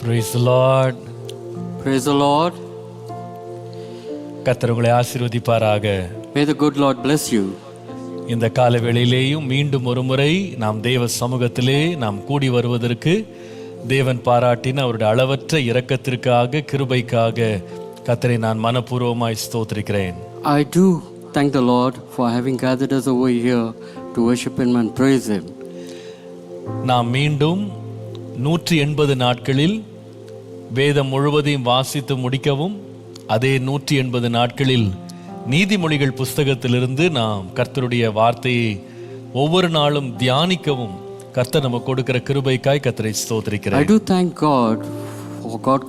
Praise the Lord. Praise the Lord. கர்த்தர் உங்களை ஆசீர்வதிப்பாராக. May the good Lord bless you. இந்த கால வேளையிலேயும் மீண்டும் ஒரு முறை நாம் தேவ சமூகத்திலே நாம் கூடி வருவதற்கு தேவன் பாராட்டின அவருடைய அளவற்ற இரக்கத்திற்காக கிருபைக்காக கர்த்தரை நான் மனப்பூர்வமாய் ஸ்தோத்திரிக்கிறேன். I do thank the Lord for having gathered us over here to worship Him and praise Him. நாம் மீண்டும் 180 நாட்களில் வேதம் முழுவதையும் வாசித்து முடிக்கவும் அதே 180 நாட்களில் நீதிமொழிகள் புஸ்தகத்திலிருந்து நாம் கர்த்தருடைய வார்த்தையை ஒவ்வொரு நாளும் தியானிக்கவும் கர்த்தர் நமக்கு கொடுக்கிற கிருபைக்காய் கர்த்தரை ஸ்தோத்திரிக்கிறேன். I do thank God for God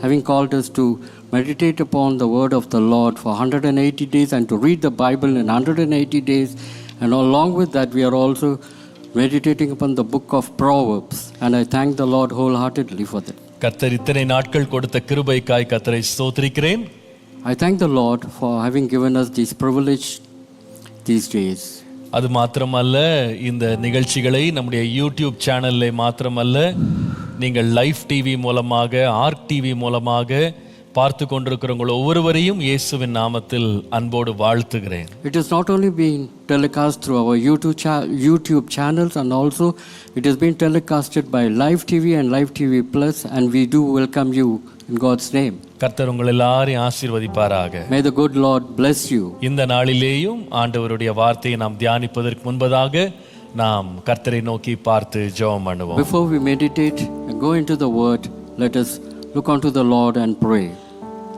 having called us to meditate upon the word of the Lord for 180 days and to read the Bible in 180 days, and along with that we are also meditating upon the book of Proverbs, and I thank the Lord wholeheartedly for that. கர்த்தர் இத்தனை நாட்கள் கொடுத்த கிருபைக்காய் கர்த்தரை ஸ்தோத்திரிக்கிறேன். I thank the Lord for having given us this privilege these days. அது மாத்திரமல்ல, இந்த நிகழ்ச்சிகளை நம்முடைய யூடியூப் சேனல்ல மாத்திரமல்ல, நீங்கள் லைவ் டிவி மூலமாக ஆர்க் டிவி மூலமாக பார்த்து கொண்டிருக்கிறவங்க ஒவ்வொருவரையும் இயேசுவின் நாமத்தில் அன்போடு வாழ்த்துகிறேன். It has not only been telecast through our YouTube channels, and also it has been telecasted by Live TV and Live TV Plus, and we do welcome you in God's name. கர்த்தர் உங்கள் எல்லாரையும் ஆசீர்வதிப்பாராக. May the good Lord bless you. இந்த நாளிலேயும் ஆண்டவருடைய வார்த்தையை நாம் தியானிப்பதற்கு முன்பதாக நாம் கர்த்தரை நோக்கி பார்த்து ஜெபம் பண்ணுவோம். Before we meditate and go into the word, let us look unto the Lord and pray.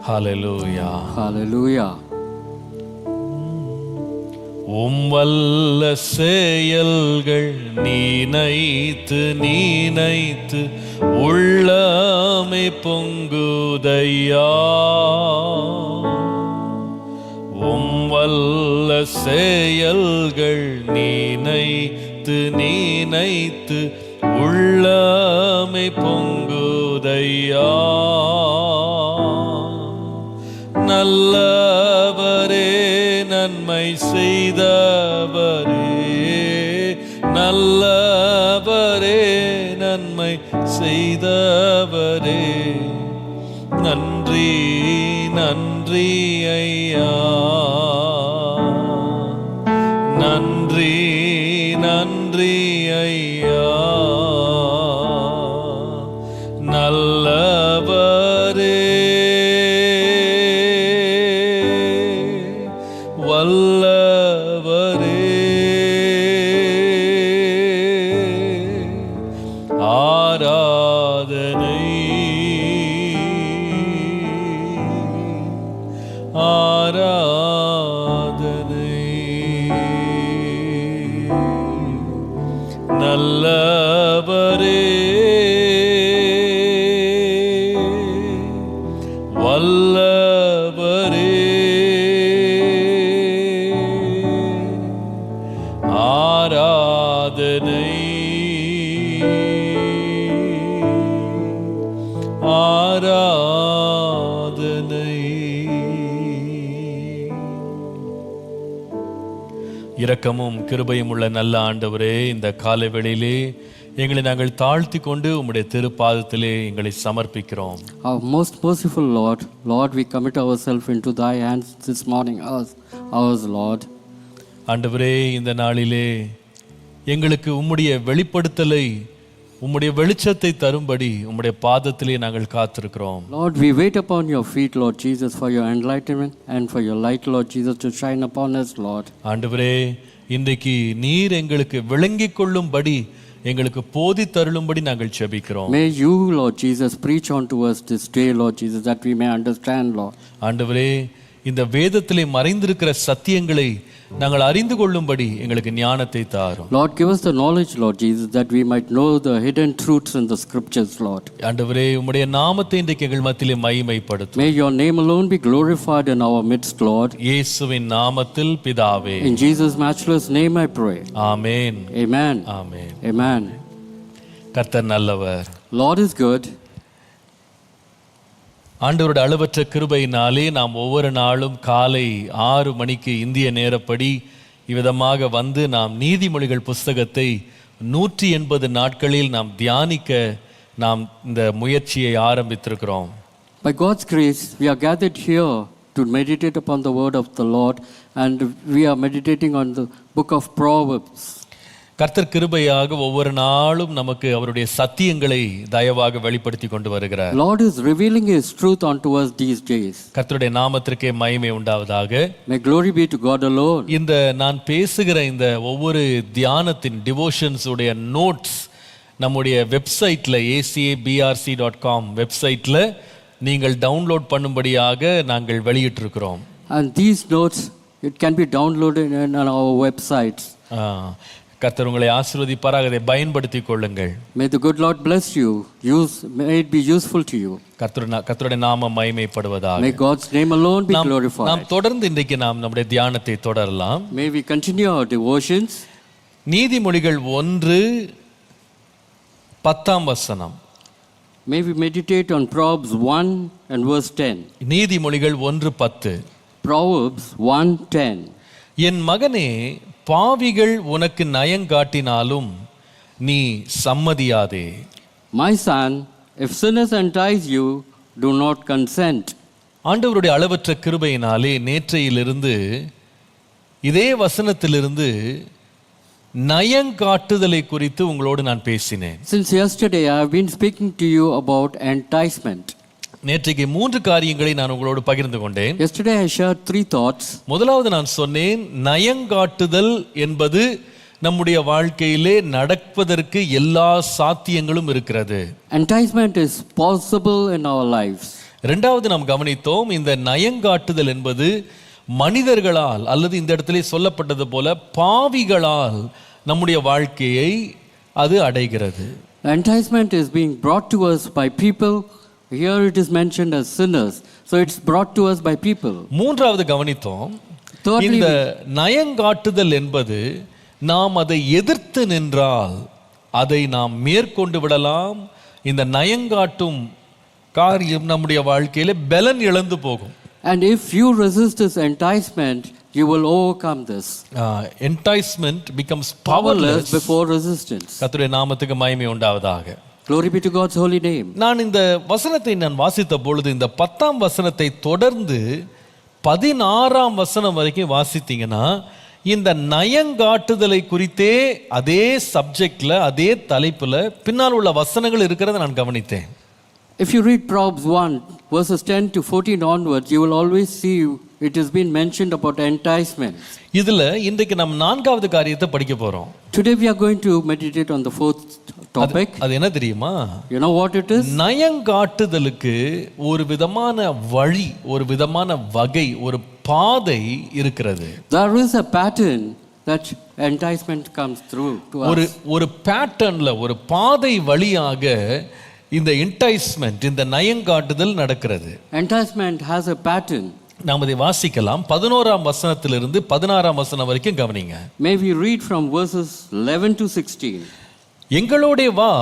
Hallelujah. Hallelujah. வல்ல செயல்கள் நீனைத்து உள்ளமே பொங்குதையா. வல்ல செயல்கள் நீனைத்து உள்ளமே பொங்குதையா. நல்லவரே நன்மை செய்தவரே, நல்லவரே நன்மை செய்தவரே, நன்றி நன்றி ஐயா, நன்றி நன்றி ஐயா. நல்லவரே வல்லவரே, ஆராதனை ஆராதனை. நல்லவரே வல்லவரே, ஆராதனை ஆராதனை. இரக்கமும் கிருபையும் உள்ள நல்ல ஆண்டவரே, இந்த காலை வேளையிலே எங்களை நாங்கள் தாழ்த்தி கொண்டு உம்முடைய திருப்பாதத்திலே எங்களை சமர்ப்பிக்கிறோம். Our most merciful Lord, we commit ourselves into thy hands this morning, ours Lord. ஆண்டவரே, இந்த நாளிலே எங்களுக்கு உம்முடைய வெளிப்படுத்தலை, உம்முடைய வெளிச்சத்தை தரும்படி உம்முடைய பாதத்திலே நாங்கள் காத்திருக்கிறோம். Lord, we wait upon your feet, Lord Jesus, for your enlightenment and for your light, Lord Jesus, to shine upon us, Lord. ஆண்டவரே, இன்றைக்கு நீர் எங்களுக்கு விளங்கிக் கொள்ளும்படி, எங்களுக்கு போதி தருளும்படி நாங்கள் ஜெபிக்கிறோம். May you, Lord Jesus, preach unto us this day, Lord Jesus, that we may understand, Lord. ஆண்டவரே, இந்த வேதத்திலே மறைந்திருக்கிற சத்தியங்களை நாங்கள் அறிந்து கொள்ளும்படி எங்களுக்கு ஞானத்தை தாரும். Lord, give us the knowledge, Lord Jesus, that we might know the hidden truths in the scriptures, Lord. ஆண்டவரே, உம்முடைய நாமத்தை இன்றைக்கு எங்கள் மத்தியிலே மகிமைப்படுத்தும். May your name alone be glorified in our midst, Lord. இயேசுவின் நாமத்தில் பிதாவே. In Jesus' matchless name I pray. Amen. Amen. Amen. Amen. கர்த்தர் நல்லவர். Lord is good. ஆண்டவருடைய அளவற்ற கிருபையினாலே நாம் ஒவ்வொரு நாளும் காலை 6 மணிக்கு இந்திய நேரப்படி இவ்விதமாக வந்து நாம் நீதிமொழிகள் புஸ்தகத்தை 180 நாட்களில் நாம் தியானிக்க நாம் இந்த முயற்சியை ஆரம்பித்திருக்கிறோம். By God's grace, we are gathered here to meditate upon the word of the Lord, and we are meditating on the book of Proverbs. கர்த்தர் கிருபையாக ஒவ்வொரு நாளும் நமக்கு அவருடைய சத்தியங்களை தயவாக வெளிப்படுத்தி கொண்டு வருகிறார். Lord is revealing His truth unto us these days. கர்த்தருடைய நாமத்திற்கே மகிமை உண்டாவதாக. May glory be to God alone. இந்த நான் பேசுகிற இந்த ஒவ்வொரு தியானத்தின் டிவோஷன்ஸ் உடைய நோட்ஸ் நம்முடைய வெப்சைட்ல acabrc.com வெப்சைட்ல நீங்கள் டவுன்லோட் பண்ணும்படியாக நாங்கள் வெளியிட்டிருக்கிறோம். And these notes, it can be downloaded on our websites. கர்த்தர் உங்களை ஆசீர்வதிப்பாராக, அதை பயன்படுத்திக் கொள்ளுங்கள். May the good Lord bless you. May it be useful to you. கர்த்தருடைய நாமம் மகிமைப்படுவதாக. May God's name alone be glorified. நாம் தொடர்ந்து இன்றைக்கு நாம் நம்முடைய தியானத்தை தொடரலாம். May we continue our devotions. நீதிமொழிகள் 1:10. May we meditate on Proverbs 1 and verse 10. நீதிமொழிகள் 1:10. Proverbs 1:10. என் மகனே, பாவிகள் உனக்கு நயங்காட்டினாலும் நீ சம்மதியாதே. My son, if sinners entice you, do not consent. ஆண்டவருடைய அளவற்ற கிருபையினாலே நேற்றையிலிருந்து இதே வசனத்திலிருந்து நயங்காட்டுதலை குறித்து உங்களோடு நான் பேசினேன். Since yesterday I have been speaking to you about enticement. நேற்றைக்கு 3 காரியங்களை நான் உங்களோடு பகிர்ந்து கொண்டேன். Yesterday I shared 3 thoughts. முதலாவது நான் சொன்னேன், நயங்காட்டுதல் என்பது நம்முடைய வாழ்க்கையிலே நடப்பதற்கு எல்லா சாத்தியங்களும் இருக்கிறது. Enticement is possible in our lives. இரண்டாவது நாம் கவனித்தோம், இந்த நயங்காட்டுதல் என்பது மனிதர்களால் அல்லது இந்த இடத்திலே சொல்லப்பட்டது போல பாவிகளால் நம்முடைய வாழ்க்கையை அது அடைகிறது. Enticement is being brought to us by people. Here it is mentioned as sinners. So it's brought to us by people. மூன்றாவது கவனித்தோம், இந்த நயங்காட்டுதல் என்பது நாம் அதை எதிர்த்து நின்றால் அதை நாம் மேற்கொண்டு விடலாம். இந்த நயங்காட்டும் காரியம் நம்முடைய வாழ்க்கையில பலன் இழந்து போகும். And if you resist this enticement, you will overcome this. Enticement becomes Powerless before resistance. கர்த்தருடைய நாமத்துக்கு மகிமை உண்டாவதாக. Glory be to God's holy name. நான் இந்த வசனத்தை நான் வாசித்த பொழுது இந்த 10ஆம் வசனத்தை தொடர்ந்து 16ஆம் வசனம் வரைக்கும் வாசித்தீங்கன்னா இந்த நயங்காட்டுதலை குறித்தே அதே சப்ஜெக்ட்ல அதே தலைப்புல பின்னால் உள்ள வசனங்கள் இருக்கிறத நான் கவனித்தேன். If you read Proverbs 1 verses 10 to 14 onwards, you will always see it has been mentioned about enticement. இதுல இன்றைக்கு நாம் 4வது காரியத்தை படிக்க போறோம். Today we are going to meditate on the 4th topic. அது என்ன தெரியுமா? You know what it is? நயங்காட்டுதலுக்கு ஒரு விதமான வழி, ஒரு விதமான வகை, ஒரு பாதை இருக்கிறது. There is a pattern that enticement comes through to us. ஒரு பேட்டர்ன்ல, ஒரு பாதை வழியாக இந்த enticement, இந்த நயங்காட்டுதல் நடக்கிறது. Enticement has a pattern. நாம் அதை வாசிக்கலாம். 11ஆம் வசனத்திலிருந்து 16ஆம் வசனம் வரைக்கும் கவனிங்க. May we read from verses 11 to 16. எங்களோடே வா,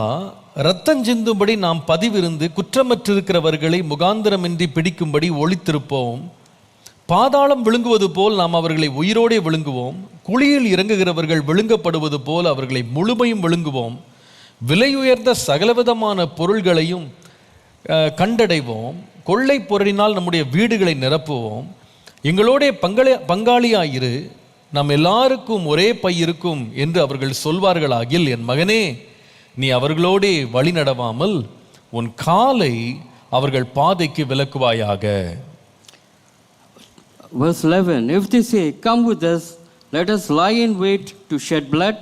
இரத்தம் சிந்தும்படி நாம் பதிவிருந்து குற்றமற்றிருக்கிறவர்களை முகாந்திரமின்றி பிடிக்கும்படி ஒளித்திருப்போம். பாதாளம் விழுங்குவது போல் நாம் அவர்களை உயிரோடே விழுங்குவோம். குழியில் இறங்குகிறவர்கள் விழுங்கப்படுவது போல் அவர்களை முழுமையும் விழுங்குவோம். விலையுயர்ந்த சகலவிதமான பொருள்களையும் கண்டடைவோம். கொள்ளை பொருளினால் நம்முடைய வீடுகளை நிரப்புவோம். எங்களோட பங்காளியாயிரு, நம் எல்லாருக்கும் ஒரே பை இருக்கும் என்று அவர்கள் சொல்வார்களாகில், என் மகனே, நீ அவர்களோடே வழி நடவாமல் உன் காலை அவர்கள் பாதைக்கு விலக்குவாயாக. Verse 11, if they say, come with us, let us lie in wait to shed blood,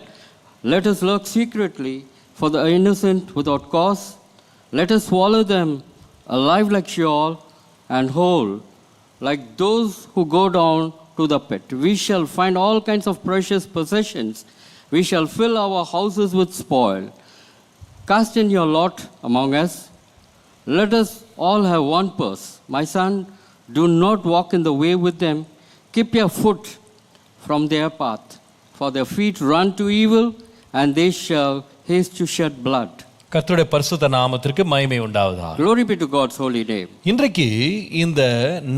let us lurk secretly for the innocent without cause, let us swallow them alive like Sheol and whole like those who go down to the pit. We shall find all kinds of precious possessions. We shall fill our houses with spoil. Cast in your lot among us. Let us all have one purse. My son, do not walk in the way with them. Keep your foot from their path. For their feet run to evil, and they shall haste to shed blood. கர்த்தருடைய பரிசுத்த நாமத்திற்கு மகிமை உண்டாவதாக. Glory be to God's holy name. இன்றைக்கு இந்த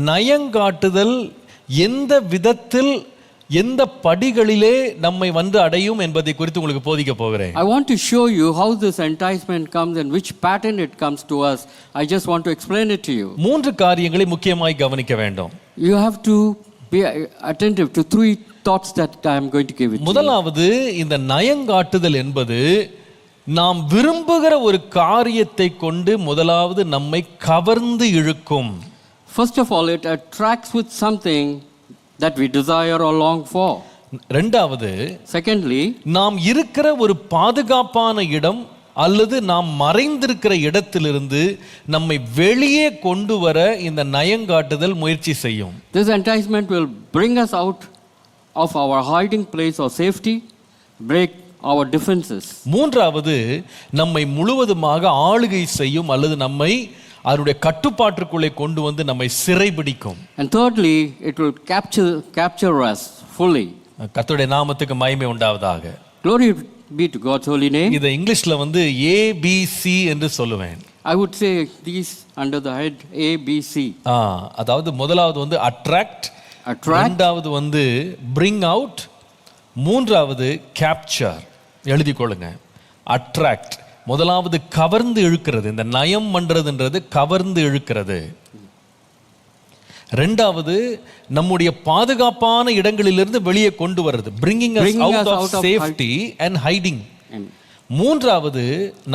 நயங்காட்டுதல் எந்த விதத்தில் எந்த படிகளிலே நம்மை வந்து அடையும் என்பதை குறித்து உங்களுக்கு போதிக்க போகிறேன். I want to show you how this enticement comes and which pattern it comes to us. I just want to explain it to you. 3 காரியங்களை முக்கியமாய் கவனிக்க வேண்டும். You have to be attentive to 3 thoughts that I am going to give it to you. முதலாவது, இந்த நயங்காட்டுதல் என்பது நாம் விரும்புகிற ஒரு காரியத்தை கொண்டு முதலாவது நம்மை கவர்ந்து இழுக்கும். First of all, it attracts with something that we desire or long for. இரண்டாவது, Secondly, நாம் இருக்கிற ஒரு பாதுகாப்பான இடம் அல்லது நாம் மறைந்திருக்கிற இடத்திலிருந்து நம்மை வெளியே கொண்டு வர இந்த நயங்காட்டுதல் முயற்சி செய்யும். this enticement will bring us out of our hiding place or safety, break our defenses. மூன்றாவது, நம்மை முழுவதுமாக ஆளுகை செய்யும் அல்லது நம்மை அதனுடைய கட்டுப்பாட்டுக்குள்ளே கொண்டு வந்து நம்மை சிறைபிடிக்கும். And thirdly, it will capture us fully. கர்த்தருடைய நாமத்துக்கு மகிமை உண்டாவதாக. Glory be to God's holy name. இதை இங்கிலீஷ்ல வந்து ABC என்று சொல்லுவேன். I would say these under the head A, B, C. அதாவது முதலாவது வந்து அட்ராக்ட், இரண்டாவது வந்து பிரிங் அவுட், மூன்றாவது கேப்சர். எழுதி கொள்ளுங்க. அட்ராக்ட் முதலாவது கவர்ந்து இழுக்கிறது, இந்த நயம் பண்றதுன்றது கவர்ந்து இழுக்கிறது. ரெண்டாவது நம்முடைய பாதுகாப்பான இடங்களிலிருந்து வெளியே கொண்டு வர்றது, bringing us out of safety and hiding. மூன்றாவது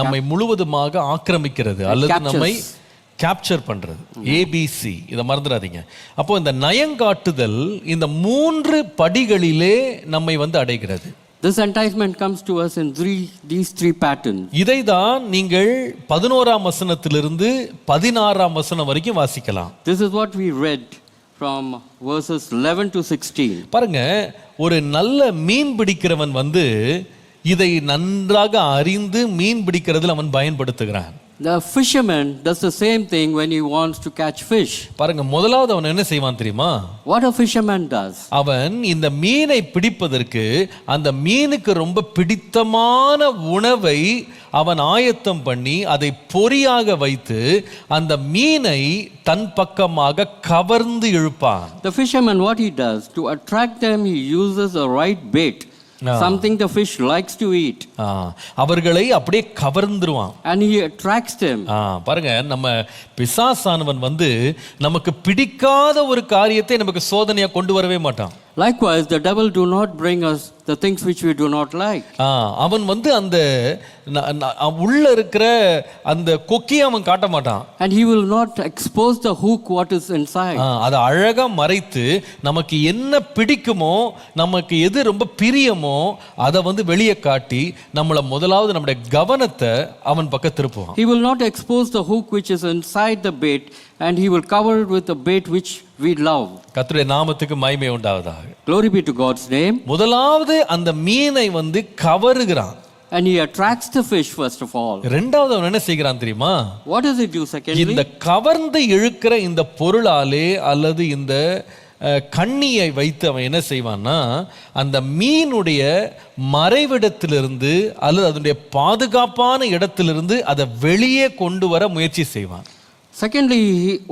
நம்மை முழுவதுமாக ஆக்கிரமிக்கிறது அல்லது நம்மை கேப்சர் பண்றது. ABC, இதை மறந்துடாதீங்க. அப்போ இந்த நயங்காட்டுதல் இந்த 3 படிகளிலே நம்மை வந்து அடைகிறது. This enticement comes to us in these three patterns. இதைதான் நீங்கள் 11ஆம் வசனத்திலிருந்து 16ஆம் வசனம் வரைக்கும் வாசிக்கலாம். This is what we read from verses 11 to 16. பாருங்க, ஒரு நல்ல மீன் பிடிக்கிறவன் வந்து இதை நன்றாக அறிந்து மீன் பிடிக்கிறதுல அவன் பயன்படுத்துகிறான். The fisherman does the same thing when he wants to catch fish. பாருங்க, முதலாவது அவன் என்ன செய்வான் தெரியுமா? What a fisherman does. அவன் இந்த மீனை பிடிப்பதற்கு அந்த மீனுக்கு ரொம்ப பிடித்தமான உணவை அவன் ஆயத்தம் பண்ணி அதை பொறியாக வைத்து அந்த மீனை தன் பக்கமாக கவர்ந்து இழுப்பான். The fisherman, what he does to attract them, he uses a right bait. Something the fish likes to eat. அவர்களை அப்படியே கவர்ந்துருவான். And he attracts them. பாருங்க, நம்ம பிசாசானவன் வந்து நமக்கு பிடிக்காத ஒரு காரியத்தை நமக்கு சோதனையா கொண்டு வரவே மாட்டான். Likewise, the devil do not bring us the things which we do not like. அவன் வந்து அந்த உள்ள இருக்கிற அந்த கொக்கியை அவன் காட்ட மாட்டான். And he will not expose the hook what is inside. அதை அழகா மறைத்து நமக்கு என்ன பிடிக்குமோ, நமக்கு எது ரொம்ப பிரியமோ அதை வந்து வெளியே காட்டி நம்மளை முதலாவது நம்முடைய கவனத்தை அவன் பக்கம் திருப்புவான். He will not expose the hook which is inside the bait, and he will cover it with the bait which we love. கர்த்தருடைய நாமத்துக்கு மகிமை உண்டாவதாக. Glory be to God's name. முதலாவது அந்த மீனை வந்து கவருகிறான். And he attracts the fish first of all. இரண்டாவது அவன் என்ன செய்கிறான் தெரியுமா? What does he do secondly? இந்த கவர்ந்து இழுக்கிற இந்த பொருளாலே அல்லது இந்த கண்ணியை வைத்து அவன் என்ன செய்வான்னா, அந்த மீனுடைய மறைவிடத்திலிருந்து அல்லது அதனுடைய பாதுகாப்பான இடத்திலிருந்து அதை வெளியே கொண்டு வர முயற்சி செய்வான். Secondly,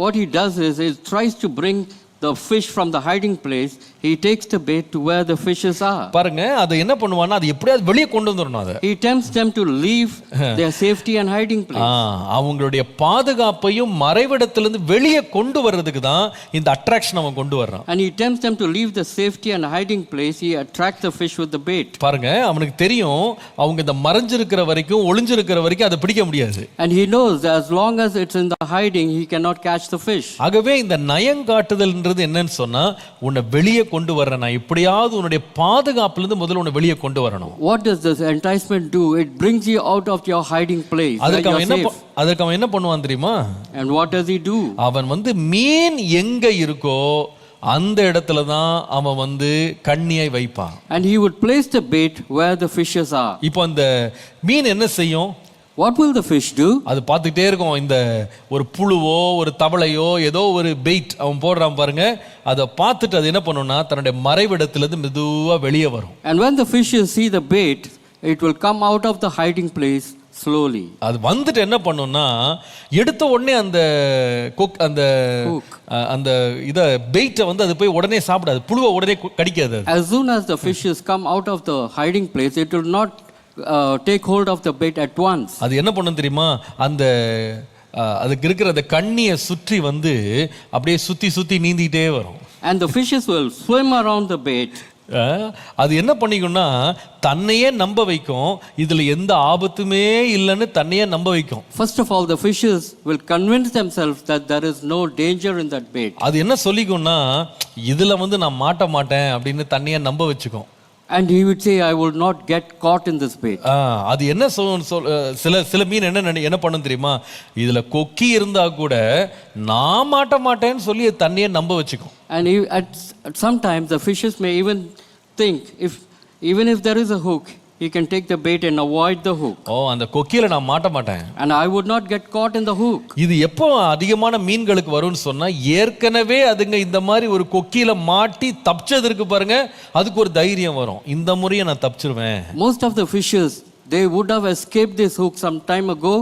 what he does is he tries to bring the fish from the hiding place. He takes the bait to where the fishes are. பாருங்க, அதை என்ன பண்ணுவான்னா, அது எப்படியாவது வெளியே கொண்டு வந்துடணும். அதை he tempts them to leave their safety and hiding place. அவங்களுடைய பாதுகாப்பையும் மறைவிடத்திலிருந்து வெளியே கொண்டு வர்றதுக்கு தான் இந்த அட்ராக்ஷன் அவன் கொண்டு வர்றான். And he tempts them to leave the safety and hiding place. He attracts the fish with the bait. பாருங்க, அவனுக்கு தெரியும் அவங்க இந்த மறைஞ்சிருக்கிற வரைக்கும் ஒளிஞ்சிருக்கிற வரைக்கும் அதை பிடிக்க முடியாது. And he knows that as long as it's in the hiding, he cannot catch the fish. ஆகவே இந்த நயங்காட்டுதல் என்னன்னு சொன்னா, உன்னை வெளியே கொண்டு வரணும். நான் எப்படியாவது உன்னுடைய பாதுகாப்புல இருந்து முதல்ல உன்னை வெளியே கொண்டு வரணும். What does this enticement do? It brings you out of your hiding place. அதற்கு அவன் என்ன பண்ணுவான் தெரியுமா? And what does he do? அவன் வந்து மீன் எங்க இருக்கோ அந்த இடத்துல தான் அவன் வந்து கண்ணியை வைப்பான். And he would place the bait where the fishes are. இப்போ அந்த மீன் என்ன செய்யும்? What will the fish do? அது பார்த்துக்கிட்டே இருக்கும். இந்த ஒரு புழுவோ ஒரு தவளையோ ஏதோ ஒரு பெயிட் அவன் போடுறான் பாருங்க, அதை பார்த்துட்டு அது என்ன பண்ணும்னா தன்னுடைய மறைவிடத்திலிருந்து மெதுவா வெளியே வரும். And when the fishes see the bait, it will come out of the hiding place slowly. அது வந்துட்டு என்ன பண்ணும்னா எடுத்த உடனே அந்த அந்த அந்த இத பெயிட்டை வந்து அது போய் உடனே சாப்பிடாது, புழுவை உடனே கடிக்காது. As soon as the fishes come out of the hiding place, it will not take hold of the bait at once. அது என்ன பண்ணும் தெரியுமா, அந்த அதுக்கு இருக்கிற அந்த கண்ணியை சுற்றி வந்து அப்படியே சுத்தி சுத்தி நீந்திட்டே வரும். And the fishes will swim around the bait. அது என்ன பண்ணிக்கும்னா தன்னையே நம்ப வைக்கும், இதுல எந்த ஆபத்துமே இல்லைன்னு தன்னையே நம்ப வைக்கும். First of all, the fishes will convince themselves that there is no danger in that bait. அது என்ன சொல்லிக்கும்னா இதுல வந்து நான் மாட்ட மாட்டேன் அப்படின்னு தன்னையே நம்ப வச்சுக்கும். And he would say, I will not get caught in this bait. அது என்ன சில மீன் என்ன பண்ணும் தெரியுமா, இதுல கொக்கி இருந்தா கூட நான் மாட்ட மாட்டேன்னு சொல்லி தன்னையே நம்ப வச்சுக்கும். And at sometimes the fishes may even think, even if there is a hook, he can take the bait and avoid the hook. அந்த கொக்கியில நான் மாட்ட மாட்டேன், and I would not get caught in the hook. இது எப்போ அதிகமான மீன்களுக்கு வரும்னு சொன்னா, ஏற்கனவே அதுங்க இந்த மாதிரி ஒரு கொக்கியில மாட்டி தப்பிச்சதற்கு பாருங்க, அதுக்கு ஒரு தைரியம் வரும், இந்த முறையை நான் தப்பிச்சிருவேன். Most of the fishes, they would have escaped this hook some time ago,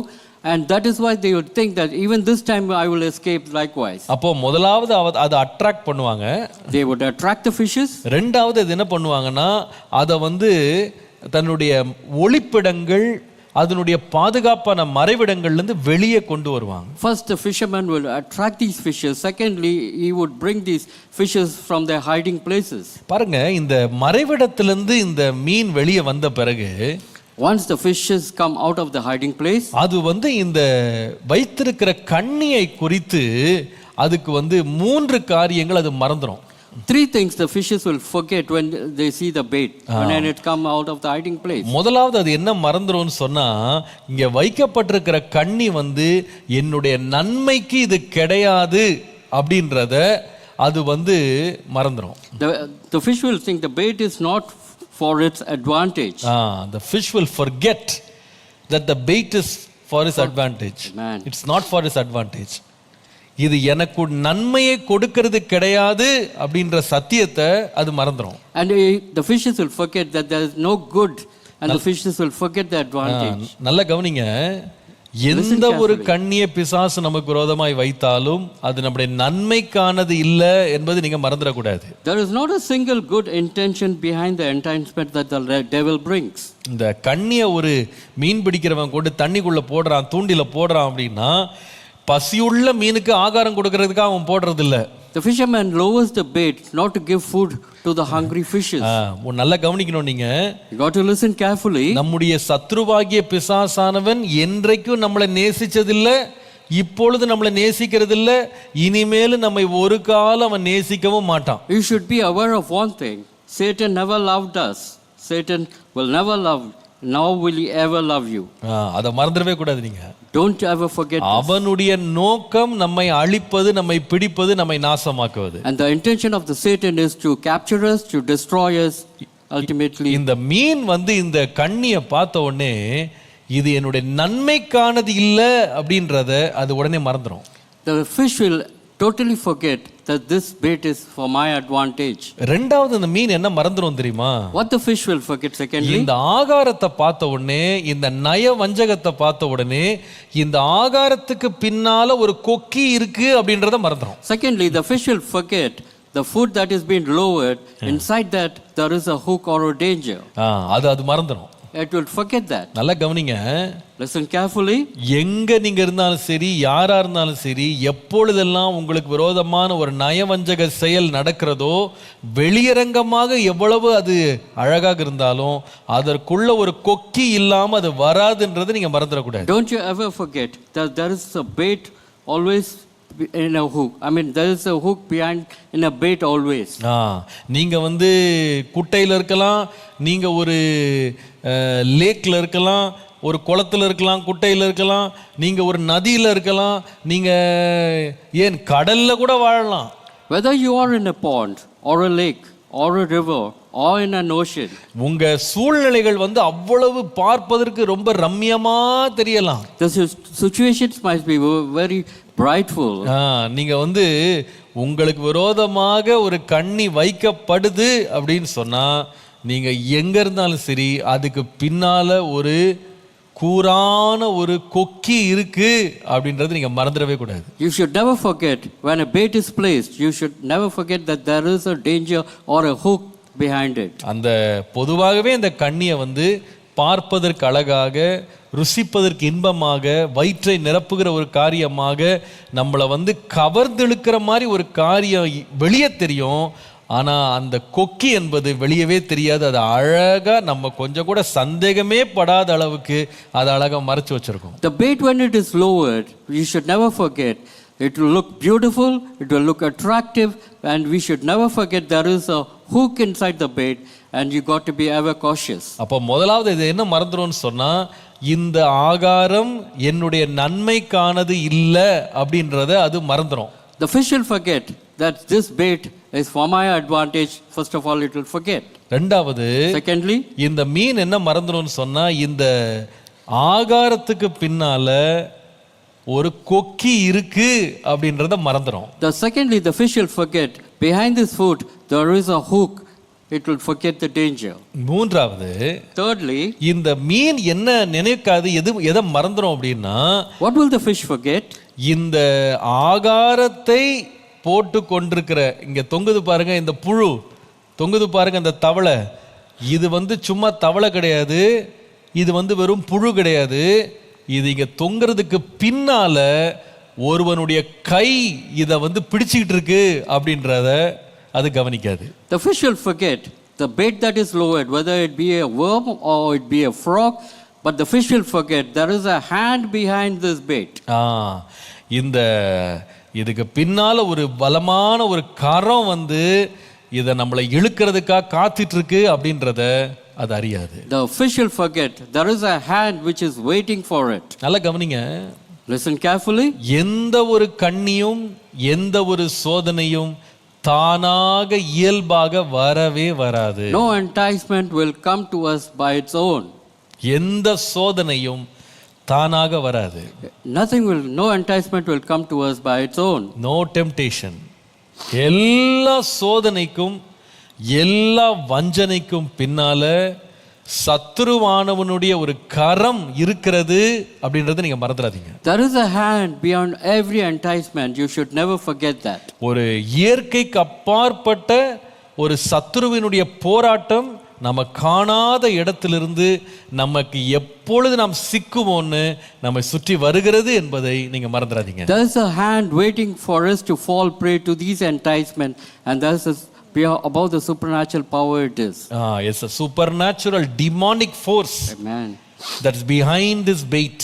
and that is why they would think that even this time I will escape likewise. அப்போ முதலாவது அதை அட்ராக்ட் பண்ணுவாங்க, they would attract the fishes. ரெண்டாவது இது என்ன பண்ணுவாங்கன்னா அதை வந்து தன்னுடைய ஒளிப்பிடங்கள், அதனுடைய பாதுகாப்பான மறைவிடங்கள்ல இருந்து வெளியே கொண்டு வருவாங்க. First the fisherman will attract these fishes. Secondly, he would bring these fishes from their hiding places. பாருங்க, இந்த மறைவிடத்திலிருந்து இந்த மீன் வெளியே வந்த பிறகு, once the fishes come out of the hiding place, அது வந்து இந்த வைத்திருக்கிற கண்ணியை குறித்து அதுக்கு வந்து 3 காரியங்கள் அது மறந்துடும். 3 things the fishes will forget when they see the bait, when it come out of the hiding place. முதலாவது அது என்ன மறந்துரும்னு சொன்னா, இங்க வைக்கப்பட்டிருக்கிற கண்ணி வந்து என்னுடைய நன்மைக்கு இது கிடையாது அப்படின்றத அது வந்து மறந்துரும். The fish will think the bait is not for its advantage. The fish will forget that the bait is for his advantage. Man. It's not for his advantage. இது எனக்கு நன்மையை கொடுக்கிறது கிடையாது அப்படின்ற சத்தியத்தை அது மறந்துரும். And the fishes will forget that there is no good, and the fishes will forget the advantage. நல்ல கவனிங்க, எந்த ஒரு கண்ணியை பிசாசு நமக்கு விரோதமாய் வைத்தாலும் அது நம்முடைய நன்மைக்கானது இல்லை என்பது நீங்க மறந்துடக்கூடாது. There is not a single good intention behind the enticement that the devil brings. இந்த கண்ணியை ஒரு மீன் பிடிக்கிறவன் கொண்டு தண்ணிக்குள்ள போடுறான், தூண்டில போடுறான் அப்படின்னா பசியுள்ள மீனுக்கு ஆகாரம் கொடுக்கறதுக்காக அவன் போடுறது இல்ல. The fisherman lowers the bait not to give food to the hungry fishes. நல்லா கவனிக்கணும் நீங்க. You got to listen carefully. நம்முடைய சத்ருவாகிய பிசாசானவன் என்றைக்கும் நம்மளை நேசிச்சதில்லை, இப்பொழுது நம்மளை நேசிக்கிறதில்ல, இனிமேல் நம்மை ஒரு காலம் அவன் நேசிக்கவும் மாட்டான். You should be aware of one thing. Satan never loved us. Satan will never love. Now will he ever love you. அதை மறந்துடவே கூடாது நீங்க. Don't ever forget this. அவனுடைய நோக்கம் நம்மை அழிப்பது, நம்மை பிடிப்பது, நம்மை நாசமாக்குவது. And the intention of the Satan is to capture us, to destroy us ultimately. இந்த மீன் வந்து இந்த கண்ணியை பார்த்த உடனே இது என்னுடைய நன்மைக்கானது இல்லை அப்படின்றத அது உடனே மறந்துடும். The fish will totally forget that this bait is for my advantage. ரெண்டாவது இந்த மீன் என்ன மறந்துடும் தெரியுமா? What the fish will forget secondly? இந்த ஆகாரத்தை பார்த்த உடனே, இந்த நய வஞ்சகத்தை பார்த்த உடனே, இந்த ஆகாரத்துக்கு பின்னால ஒரு கொக்கி இருக்கு அப்படின்றத மறந்துடும். Secondly, the fish will forget the food that is being lowered. Inside that there is a hook or a danger. அது மறந்துடும். It will forget that. நல்லா கவனிங்க. Listen carefully. எங்க நீங்க இருந்தாலும் சரி, யாரா இருந்தாலும் சரி, எப்பொழுதெல்லாம் உங்களுக்கு விரோதமான ஒரு நயவஞ்சக செயல் நடக்கிறதோ, வெளியரங்கமாக எவ்வளவு அது அழகாக இருந்தாலும் அதற்குள்ள ஒரு கொக்கி இல்லாம அது வராதுன்றதை நீங்க மறந்துடக்கூடாது. Don't you ever forget that there is a bait always in a hook. I mean, there is a hook behind in a bait always. நீங்க வந்து குட்டையில இருக்கலாம், நீங்க ஒரு லேக்ல இருக்கலாம், ஒரு குளத்துல இருக்கலாம், குட்டையில இருக்கலாம், நீங்க ஒரு நதியில இருக்கலாம், நீங்க ஏன் கடல்ல கூட வாழலாம். Whether you are in a pond or a lake or a river or in an ocean, உங்க சூழ்நிலைகள் வந்து அவ்வளவு பார்ப்பதற்கு ரொம்ப ரம்யமா தெரியலாம். the situations might be very brightful. நீங்க வந்து உங்களுக்கு விரோதமாக ஒரு கண்ணி வைக்கப்படுது அப்படின்னு சொன்னா, நீங்க எங்க இருந்தாலும் சரி, அதுக்கு பின்னால ஒரு கூரான ஒரு கொக்கி இருக்கு அப்படின்றது நீங்க மறந்துடவே கூடாது. You should never forget when a bait is placed, you should never forget that there is a danger or a hook behind it. அந்த பொதுவாகவே இந்த கண்ணியை வந்து பார்ப்பதற்கு அழகாக, ருசிப்பதற்கு இன்பமாக, வயிற்றை நிரப்புகிற ஒரு காரியமாக, நம்மளை வந்து கவர்ந்தெழுக்கிற மாதிரி ஒரு காரியம் வெளியே தெரியும். ஆனா அந்த கொக்கி என்பது வெளியவே தெரியாது. அது அழகா நம்ம கொஞ்சம் கூட சந்தேகமே படாத அளவுக்கு அது அழகா மறைச்சு வச்சிருக்கோம். The bait, when it is lowered, you should never forget, it will look beautiful, it will look attractive, and we should never forget there is a hook inside the bait, and you got to be ever cautious. அப்போ முதலாவது இது என்ன மறந்துடும்னு சொன்னா, இந்த ஆகாரம் என்னுடைய நன்மைக்கானது இல்லை அப்படின்றத அது மறந்துடும். The fish will forget that this bait is for my advantage. First of all, it will forget. ரெண்டாவது, Secondly, இந்த மீன் என்ன மறந்துடும்னு சொன்னா, இந்த ஆகாரத்துக்கு பின்னால ஒரு கொக்கி இருக்கு அப்படின்றத மறந்துடும். secondly, the fish will forget behind this food there is a hook. It will forget the danger. மூன்றாவது, Thirdly, இந்த மீன் என்ன நினைக்காது, எதை மறந்துடும் அப்படின்னா, what will the fish forget? இந்த ஆகாரத்தை போட்டு கொண்டிருக்கிற, இங்க தொங்குது பாருங்க இந்த புழு, தொங்குது பாருங்க இந்த தவளை, இது வந்து சும்மா தவளை கிடையாது, இது வந்து வெறும் புழு கிடையாது. இது இங்க தொங்குறதுக்கு பின்னால ஒருவனுடைய கை இதை வந்து பிடிச்சிக்கிட்டு இருக்கு அப்படின்றத அது கவனிக்காது. The fish will forget the bait that is lowered, whether it be a worm or it be a frog, but the fish will forget there is a hand behind this bait. இந்த இதுக்கு பின்னால ஒரு பலமான ஒரு கரம் வந்து இதை நம்மளை இழுக்கிறதுக்காக காத்துட்டு இருக்கு அப்படின்றத அது அறியாது. The fish will forget there is a hand which is waiting for it. நல்லா கவனிங்க. Listen carefully. எந்த ஒரு கண்ணியும் எந்த ஒரு சோதனையும் தானாக இயல்பாக வரவே வராது. No enticement will come to us by its own. எந்த சோதனையும் தானாக வராது. No enticement will come to us by its own. No temptation. எல்லா சோதனைக்கும் எல்லா வஞ்சனைக்கும் பின்னால சத்துருவானவனுடைய ஒரு கரம் இருக்கிறது அப்படின்றத நீங்க மறந்துடாதீங்க. There is a hand beyond every enticement. You should never forget that. ஒரு இயற்கைக்கு அப்பாற்பட்ட ஒரு சத்துருவினுடைய போராட்டம் நம்ம காணாத இடத்திலிருந்து நமக்கு எப்பொழுது நாம் சிக்குவோன்னு நம்மை சுற்றி வருகிறது என்பதை நீங்க மறந்துடாதீங்க. There is a hand waiting for us to fall prey to these enticements, and there is about the supernatural power it is. It's a supernatural demonic force. Amen. That is behind this bait.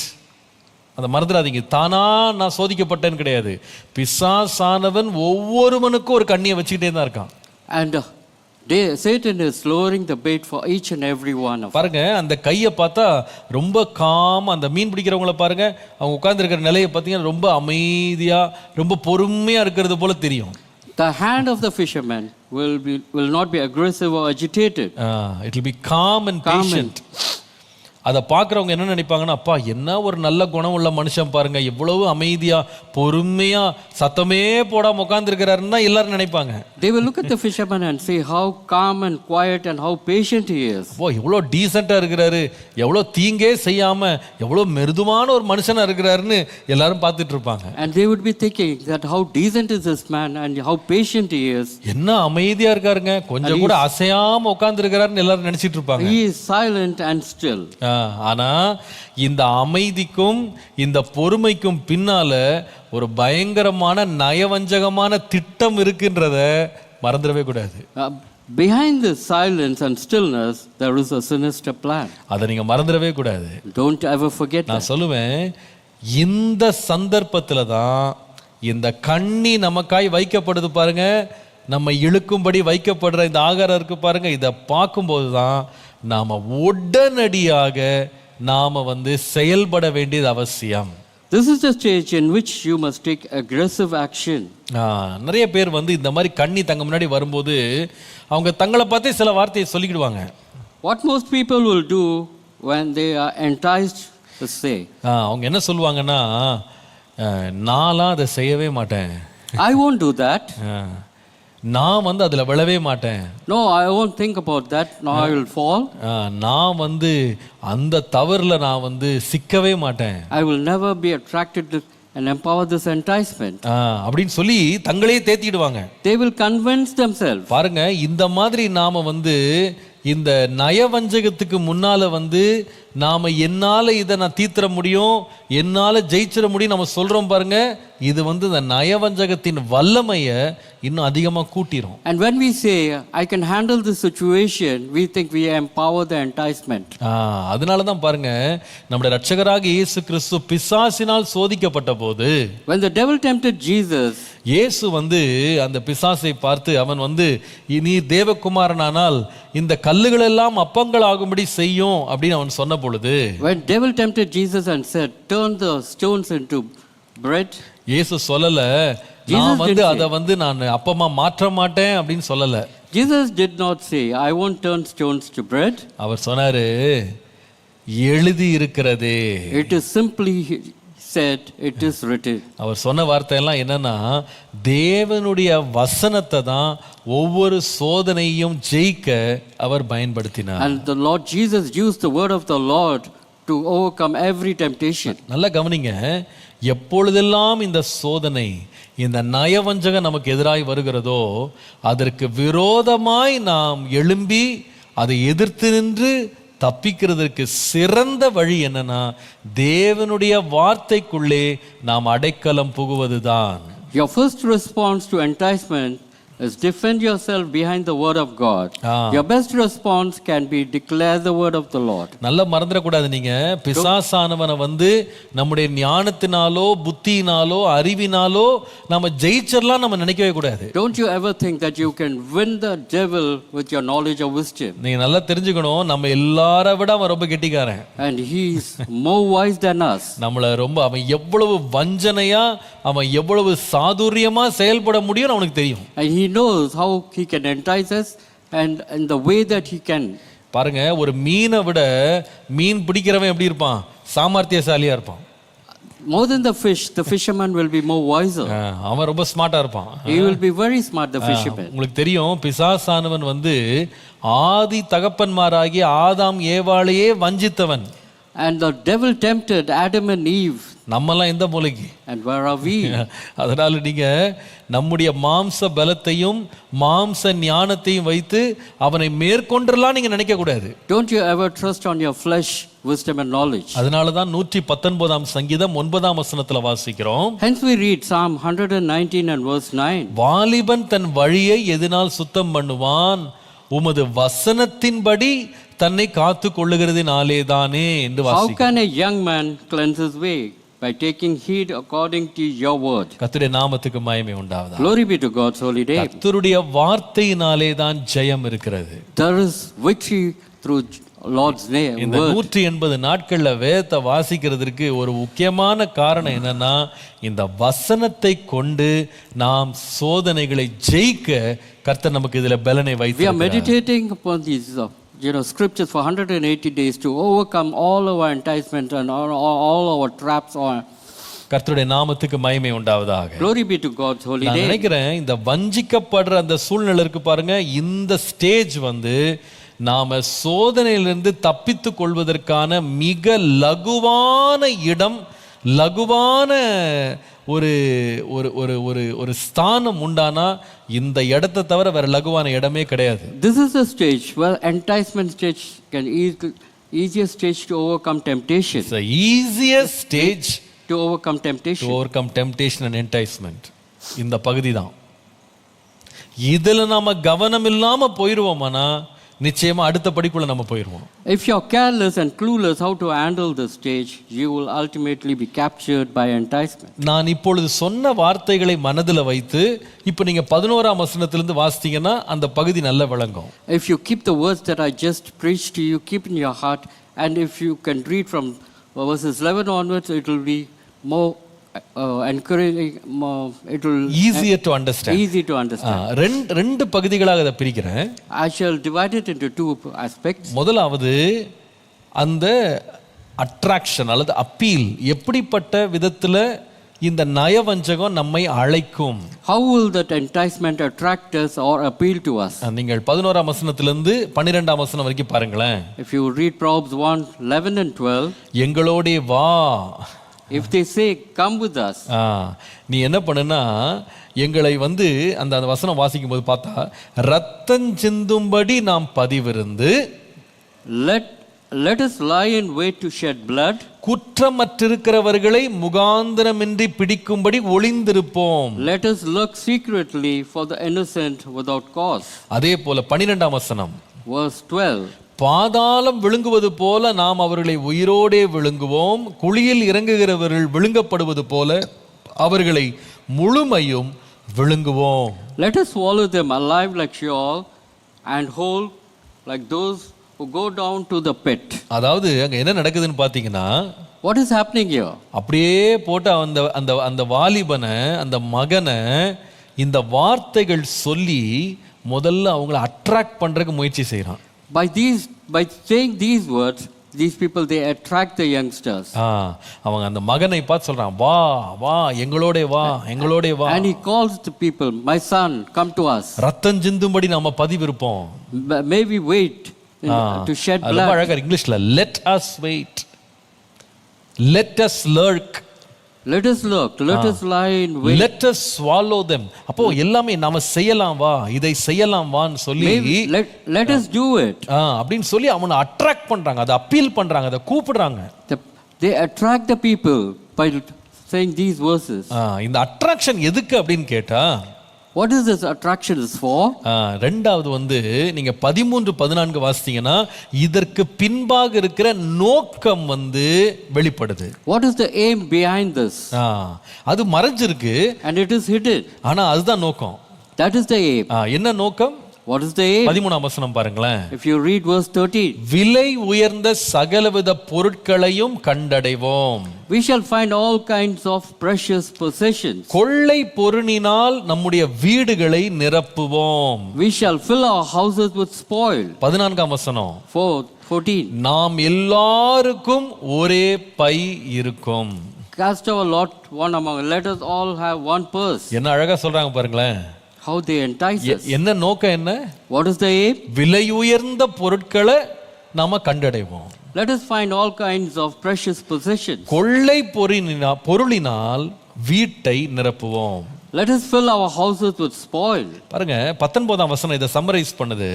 அதை மறந்துடாதீங்க. தானா நான் சோதிக்கப்பட்டேன்னு கிடையாது. பிசாசானவன் ஒவ்வொருவனுக்கும் ஒரு கண்ணியை வச்சுக்கிட்டே தான் இருக்கான். And Satan is lowering the bait for each and every one of us. பாருங்க, அந்த கையை பார்த்தா ரொம்ப காம். அந்த மீன் பிடிக்கிறவங்கள பாருங்க, அவங்க உட்கார்ந்துருக்கிற நிலையை பார்த்தீங்கன்னா ரொம்ப அமைதியா ரொம்ப பொறுமையா இருக்கிறது போல தெரியும். The hand of the fisherman will not be aggressive or agitated. It will be calm and patient. அதை பார்க்குறவங்க என்ன நினைப்பாங்கன்னா, அப்பா என்ன ஒரு நல்ல குணம் உள்ள மனுஷன் பாருங்க, எவ்வளவு அமைதியா பொறுமையா சத்தமே போடாம உட்கார்ந்துருக்கிறாருன்னு தான் எல்லாரும் நினைப்பாங்க. They will look at the fisherman and say how calm and quiet and how patient he is. எவ்வளோ டீசெண்டா இருக்கிறாரு, எவ்வளோ தீங்கே செய்யாம எவ்வளோ மிருதுவான ஒரு மனுஷனா இருக்கிறாருன்னு எல்லாரும் பார்த்துட்டு இருப்பாங்க. And they would be thinking that how decent is this man and how patient he is. என்ன அமைதியா இருக்காருங்க, கொஞ்சம் கூட அசையாம உட்கார்ந்துருக்கிறாருன்னு எல்லாரும் நினைச்சிட்டு இருப்பாங்க. He is silent and still. ஆனா இந்த அமைதிக்கும் இந்த பொறுமைக்கும் பின்னால ஒரு பயங்கரமான நயவஞ்சகமான திட்டம் இருக்குன்றத மறந்துடவே கூடாது. Behind this silence and stillness there is a sinister plan. அதை நீங்க மறந்துடவே கூடாது. Don't ever forget that. நான் சொல்லுவேன், இந்த சந்தர்ப்பத்துல தான் இந்த கண்ணி நமக்காய் வைக்கப்படுது பாருங்க, நம்ம இழுக்கும்படி வைக்கப்படுற இந்த ஆகாரம் இருக்கு பாருங்க, இதை பார்க்கும்போது தான் நாம உடனடியாக நாம வந்து செயல்பட வேண்டியது அவசியம். This is the stage in which you must take aggressive action. நிறைய பேர் வந்து இந்த மாதிரி கண்ணி தங்க முன்னாடி வரும்போது அவங்க தங்களை பார்த்தே சில வார்த்தையை சொல்லிக்கிடுவாங்க. What most people will do when they are enticed to say, அவங்க என்ன சொல்லுவாங்கன்னா, நான்லாம் அதை செய்யவே மாட்டேன், I won't do that. நான் வந்து அதுல விழவே மாட்டேன். No, I won't think about that. No, I will fall. நான் வந்து அந்த தவறுல நான் வந்து சிக்கவே மாட்டேன். I will never be attracted to and empower this enticement. அப்படின்னு சொல்லி தங்களே தேத்திடுவாங்க. They will convince themselves. பாருங்க, இந்த மாதிரி நாம வந்து இந்த நயவஞ்சகத்துக்கு முன்னால வந்து நாம என்னால இதை நான் தீர்த்திட முடியும், என்னால ஜெயிச்சிட முடியும் நம்ம சொல்றோம் பாருங்க, இது வந்து இந்த நயவஞ்சகத்தின் வல்லமையை இன்னும் அதிகமா கூட்டிரும். And when we say I can handle this situation, we think we empower the enticement. அதனால தான் பாருங்க, நம்முடைய இரட்சகராக இயேசு கிறிஸ்து பிசாசினால் சோதிக்கப்பட்ட போது, when the devil tempted Jesus, இயேசு வந்து அந்த பிசாசை பார்த்து அவன் வந்து நீ தேவகுமாரனானால் இந்த கல்லுகள் எல்லாம் அப்பங்கள் ஆகும்படி செய்யும் அப்படின்னு அவன் சொன்ன பொழுது, when devil tempted Jesus and said turn the stones into bread, இயேசு சொல்லல நான் வந்து அதை வந்து நான் அப்பமா மாற்ற மாட்டேன் அப்படின்னு சொல்லல. Jesus did not say I won't turn stones to bread. அவர் சொன்னாரு, எழுதி இருக்கிறதே. It is simply said, it is written. அவர் சொன்ன வார்த்தை எல்லாம் என்னன்னா, தேவனுடைய வசனத்தை தான் ஒவ்வொரு சோதனையும் ஜெயிக்க அவர் பயன்படுத்தினார். And the Lord Jesus used the word of the Lord to overcome every temptation. நல்லா கவனிங்க, எப்பொழுதெல்லாம் இந்த சோதனை, இந்த நயவஞ்சகம் நமக்கு எதிராய் வருகிறதோ அதற்கு விரோதமாய் நாம் எழும்பி அதை எதிர்த்து நின்று தப்பிக்கிறதுக்கு சிறந்த வழி என்னன்னா, தேவனுடைய வார்த்தைக்குள்ளே நாம் அடைக்கலம் புகுவதுதான். Your first response to enticement is defend yourself behind the word of God. Your best response can be declare the word of the Lord. நல்லா மறந்துடக்கூடாது, நீங்க பிசாசானவனை வந்து நம்முடைய ஞானத்தினாலோ புத்தியினாலோ அறிவினாலோ நம்ம ஜெயிச்சிடலாம் நம்ம நினைக்கவே கூடாது. Don't you ever think that you can win the devil with your knowledge or wisdom. நீங்க நல்லா தெரிஞ்சுக்கணும், நம்ம எல்லாரை விட அவன் ரொம்ப கெட்டிக்காரன். And he is more wise than us. நம்மள ரொம்ப அவன் எவ்வளவு வஞ்சனையா, அவன் எவ்வளவு சாதுரியமா செயல்பட முடியும் அவனுக்கு தெரியும். And he knows how he can entice us and in the way that he can. பாருங்க, ஒரு மீனை விட மீன் பிடிக்கிறவன் எப்படி இருப்பான்? சாமர்த்தியசாலியா இருப்பான். More than the fish, the fisherman will be more wiser. அவன் ரொம்ப ஸ்மார்ட்டா இருப்பான். He will be very smart, the fisherman. உங்களுக்கு தெரியும், பிசாசானவன் வந்து ஆதி தகப்பன்மாராகிய ஆதாம் ஏவாளையே வஞ்சித்தவன். And the devil tempted Adam and Eve. நம்மெல்லாம் எந்த மூலைக்கு? And where are we? அதனால நீங்க நம்முடைய மாம்ச பலத்தையும் மாம்ச ஞானத்தையும் வைத்து அவனை மேற்கொண்டெல்லாம் நீங்க நினைக்க கூடாது. Don't you ever trust on your flesh, wisdom and knowledge. அதனால தான் 119ஆம் சங்கீதம் 9ஆம் வசனத்துல வாசிக்கிறோம். Hence we read Psalm 119 and verse 9. வாலிபன் தன் வழியை எதனால் சுத்தம் பண்ணுவான்? உமது வசனத்தின்படி தன்னை காத்து கொள்ளுகிறதினாலே தானே என்று வாசிக்கிறோம். How can a young man cleanse his way? By taking heed according to your word. கர்த்தருடைய நாமத்துக்கு மகிமை உண்டாவதாக. Glory be to God's holy name. கர்த்தருடைய வார்த்தையினாலே தான் ஜெயம் இருக்கிறது. There is victory through Lord's name. இந்த 180 நாட்கள்ல வேதத்தை வாசிக்கிறதுக்கு ஒரு முக்கியமான காரணம் என்னன்னா, இந்த வசனத்தை கொண்டு நாம் சோதனைகளை ஜெயிக்க கர்த்தர் நமக்கு இதுல பலனை வைத்து. We are meditating upon these scriptures for 180 days to overcome all our enticements and all our traps. கர்த்தருடைய நாமத்துக்கு மகிமை உண்டாவதாக. Glory be to God's holy name. நான் நினைக்கிறேன், இந்த வஞ்சிக்கப்படுற அந்த சூழ்நிலை இருக்கு பாருங்க, இந்த ஸ்டேஜ் வந்து நாம சோதனையிலிருந்து தப்பித்து கொள்வதற்கான மிக லகுவான இடம், லகுவான ஒரு ஒரு ஒரு ஒரு ஒரு ஸ்தானம் உண்டானா இந்த இடத்தை தவிர வேற லகுவான இடமே கிடையாது. This is the stage where enticement stage can easiest stage to overcome temptation. It's the easiest stage to overcome temptation. To overcome temptation and enticement. இந்த பகுதி தான். இதுல நாம கவனம் இல்லாம போயிடுவோமானா நிச்சயமா அடுத்த படிக்குள்ள நம்ம போயிடுவோம். If you are careless and clueless how to handle the stage, you will ultimately be captured by enticement. நான் இப்பொழுது சொன்ன வார்த்தைகளை மனதில் வைத்து இப்போ நீங்க 11ஆம் வசனத்திலிருந்து வாசித்தீங்கன்னா அந்த பகுதி நல்ல விளங்கும். If you keep the words that I just preached to you, keep in your heart, and if you can read from verses 11 onwards, it will be more encouraging, it will easier to understand. Easy to understand. ரெண்டு பகுதிகளாக இதை பிரிக்கிறேன். I shall divide it into two aspects. முதலாவது அந்த attraction அல்லது appeal எப்படிப்பட்ட விதத்தில் இந்த நயவஞ்சகம் நம்மை அழைக்கும். How will that enticement attract us or appeal to us? நீங்கள் 11ஆம் வசனத்திலிருந்து 12ஆம் வசனம் வரைக்கும் பாருங்களேன். If you read Proverbs 1:11 and 12, எங்களோடே வா. if they say, come with us, நீ என்ன பண்ணுனா எங்களை அந்த வசனம் வாசிக்கும் போது பார்த்தா, ரத்தம் சிந்தும்படி நாம் பதிவிருந்து, let us lie in wait to shed blood, குற்றமற்றிருக்கிறவர்களை முகாந்திரமின்றி பிடிக்கும்படி ஒளிந்திருப்போம். let us lurk secretly for the innocent without cause. அதே போல 12ஆம் வசனம் Verse 12, பாதாளம் விழுங்குவது போல நாம் அவர்களை உயிரோடே விழுங்குவோம், குழியில் இறங்குகிறவர்கள் விழுங்கப்படுவது போல அவர்களை முழுமையும் விழுங்குவோம். let us swallow them alive like Sheol and whole like those who go down to the pit. அதாவது அங்க என்ன நடக்குதுன்னு பாத்தீங்கன்னா, What is happening here? அப்படியே போட்டு அந்த வாலிபனை, அந்த மகனை இந்த வார்த்தைகள் சொல்லி முதல்ல அவங்கள அட்ராக்ட் பண்றதுக்கு முயற்சி செய்யறான். By saying these words, these people, they attract the youngsters. அவங்க அந்த மகனை பார்த்து சொல்றான், வா வா எங்களோட வா, எங்களோட வா. And he calls the people, my son, come to us. ரத்தம் சிந்தும்படி நாம பதிவிருப்போம். May we wait to shed blood. அது அழகா இங்கிலீஷ்ல let us wait, let us lurk, let us look, let us lie in wait, let us swallow them. அப்போ எல்லாமே நாம செய்யலாம் வா, இதை செய்யலாம் வான்னு சொல்லி let us do it. அப்படின்னு சொல்லி அவனை அட்ராக்ட் பண்றாங்க, அதை அப்பீல் பண்றாங்க, அதை கூப்பிடுறாங்க. They attract the people by saying these verses. இந்த அட்ராக்ஷன் எதுக்கு அப்படின்னு கேட்டா, what is this attraction is for? ரெண்டாவது நீங்க 13-14 வாசித்தீங்கன்னா இதற்கு பின்பாக இருக்கிற நோக்கம் வெளிப்படுது. What is the aim behind this? அது மறைஞ்சிருக்கு, and it is hidden. ஆனா அதுதான் நோக்கம். That is the aim. என்ன நோக்கம்? What is the aim? 13ஆம் வசனம் பாருங்களேன். If you read verse 13, விலை உயர்ந்த சகலவித பொருட்களையும் கண்டடைவோம். We shall find all kinds of precious possessions. கொள்ளை பொருளினால் நம்முடைய வீடுகளை நிரப்புவோம். We shall fill our houses with spoil. 14ஆம் வசனம். 14. நாம் எல்லாருக்கும் ஒரே பை இருக்கும். Cast our lot one among, let us all have one purse. என்ன அழகா சொல்றாங்க பாருங்களேன். How they entice us. என்ன நோக்கம் என்ன? What is the aim? விலை உயர்ந்த பொருட்களை நாம கண்டடைவோம். Let us find all kinds of precious possessions. கொள்ளை பொருளினால் வீட்டை நிரப்புவோம். Let us fill our houses with spoil. பாருங்க 19ஆம் வசனம் இதை சம்மரைஸ் பண்ணுது.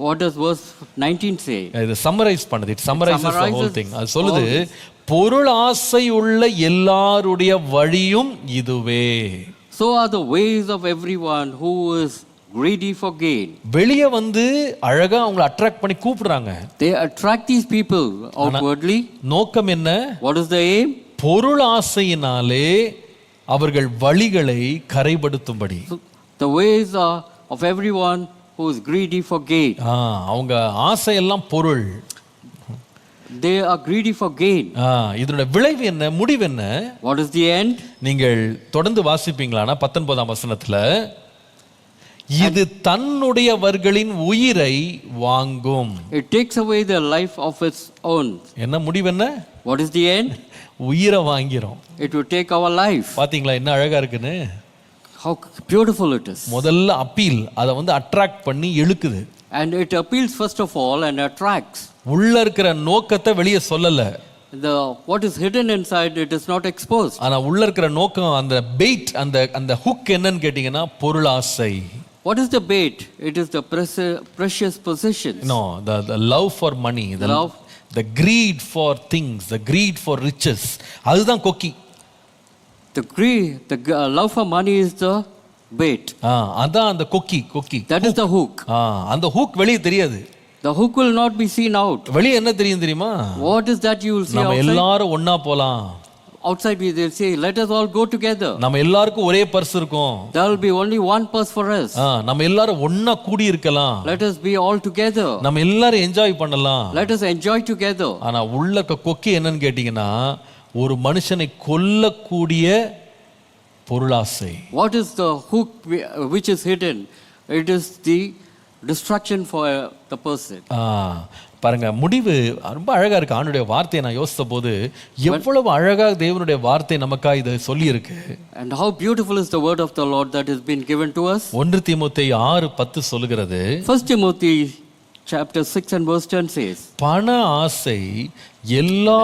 What does verse 19 say? இது சம்மரைஸ் பண்ணுது. It summarizes the whole thing. அது சொல்லுது, பொருள் ஆசை உள்ள எல்லாருடைய வழியும் இதுவே. So are the ways of everyone who is greedy for gain. வெளிய அழகா அவங்களை அட்ராக்ட் பண்ணி கூப்பிடுறாங்க. They attract these people outwardly. நோக்கம் என்ன? What is the aim? பொருள் ஆசையினாலே அவர்கள் வழிகளை கரைபடுத்தும்படி. So the ways are of everyone who is greedy for gain. அவங்க ஆசை எல்லாம் பொருள். They are greedy for gain. இதோட விளைவு என்ன? முடிவு என்ன? What is the end? நீங்கள் தொடர்ந்து வாசிப்பீங்களானா 19ஆம் வசனத்துல, இது தன்னுடையவர்களின் உயிரை வாங்கும். It takes away the life of its own. என்ன முடிவு என்ன? What is the end? உயிரை வாங்கிரும். It will take our life. பாத்தீங்களா என்ன அழகா இருக்குன்னு? How beautiful it is. முதல்ல அப்பீல், அதை அட்ராக்ட் பண்ணி இழுக்குது. And it appeals first of all and attracts. உள்ள இருக்கிற நோக்கத்தை வெளியே சொல்லல. What is hidden inside, it is not exposed. ஆனா உள்ள இருக்கிற நோக்கம், அந்த bait, அந்த hook என்னன்னு கேட்டிங்கன்னா பொருளாசை. What is the bait? It is the precious possessions. No, the love for money, the greed for things, the greed for riches. அதுதான் கொக்கி. The love for money is the bait. அதான் அந்த கொக்கி. That is the hook. அந்த hook வெளியே தெரியாது. The hook will not be seen out. வெளியே என்ன தெரியும் தெரியுமா? What is that you will see outside? நம்ம எல்லாரும் ஒண்ணா போலாம். Outside they will say, let us all go together. நம்ம எல்லாருக்கும் ஒரே பர்ஸ் இருக்கும். There will be only one purse for us. நம்ம எல்லாரும் ஒண்ணா கூடி இருக்கலாம். Let us be all together. நம்ம எல்லாரும் என்ஜாய் பண்ணலாம். Let us enjoy together. ஆனா உள்ள கொக்கி என்னன்னு கேட்டிங்கன்னா, ஒரு மனுஷனை கொல்லக்கூடிய பொருளாசை. What is the hook which is hidden? It is the destruction for the person. பாருங்க முடிவு ரொம்ப அழகா இருக்கு. ஆண்டுடைய வார்த்தையை நான் யோசித்த போது எவ்வளவு அழகா தேவனுடைய வார்த்தை நமக்கா இதை சொல்லி இருக்கு. And how beautiful is the word of the Lord that has been given to us. 1 தீமோத்தேயு 6:10 சொல்லுகிறது, 1 Timothy chapter 6 and verse 10 says, பண ஆசை எல்லா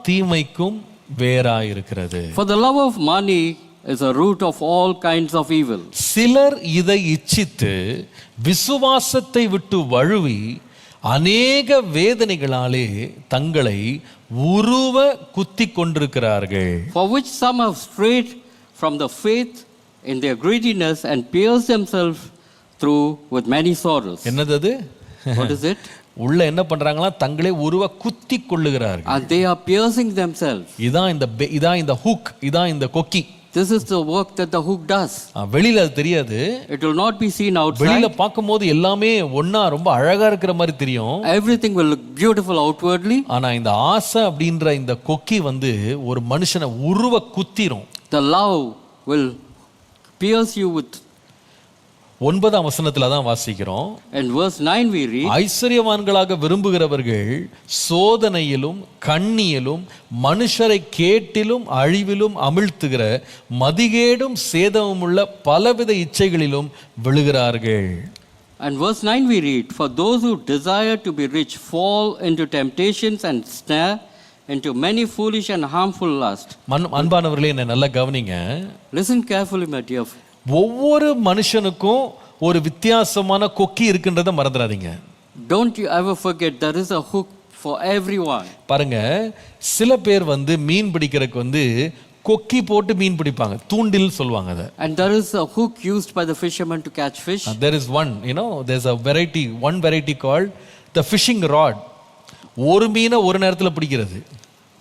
தீமைக்கும் வேறாயிருக்கிறது. For the love of money is a root of all kinds of evil. சிலர் இதை இச்சித்து விசுவாசத்தை விட்டு வழுவி அநேக வேதனைகளாலே தங்களை உருவ குத்தி கொண்டிருக்கிறார்கள். For which some have strayed from the faith in their greediness and pierced themselves through with many sorrows. என்னது அது? What is it? உள்ள என்ன பண்றாங்களா? தங்களே உருவ குத்தி கொள்ளுகிறார்கள். And they are piercing themselves. இதான் இந்த ஹூக், இதான் இந்த கொக்கி. This is the work that the hook does. வெளியில அது தெரியாது. It will not be seen outside. வெளியில பார்க்கும்போது எல்லாமே ஒண்ணா ரொம்ப அழகா இருக்கிற மாதிரி தெரியும். Everything will look beautiful outwardly. ஆனா இந்த ஆசை அப்படின்ற இந்த கொக்கி வந்து ஒரு மனுஷனை உருவ குத்திரும். The love will pierce you with. 9ஆம் வசனத்துல தான் வாசிக்கிறோம். In verse 9 we read, ஐஸ்வர்யவான்களாக விரும்புகிறவர்கள் சோதனையிலும் கண்ணியிலும் மனுஷரை கேட்டிலும் அழிவிலும் அமிழ்த்துகிற மதிகேடும் சேதமும் உள்ள பலவித இச்சைகளிலும் விழுகிறார்கள். And verse 9 we read, for those who desire to be rich fall into temptations and snare into many foolish and harmful lusts. அன்பானவர்களே, என்ன நல்லா கவனிங்க. Listen carefully, my dear. ஒவ்வொரு மனுஷனுக்கும் ஒரு வித்தியாசமான கொக்கி இருக்குன்றதை மறந்துடாதீங்க. Don't you ever forget there is a hook for everyone. பாருங்க, சில பேர் வந்து மீன் பிடிக்கிறதுக்கு வந்து கொக்கி போட்டு மீன் பிடிப்பாங்க, தூண்டில் சொல்லுவாங்க அதை. And there is a hook used by the fishermen to catch fish. There is there's a variety called the fishing rod. ஒரு மீனை ஒரு நேரத்தில் பிடிக்கிறது.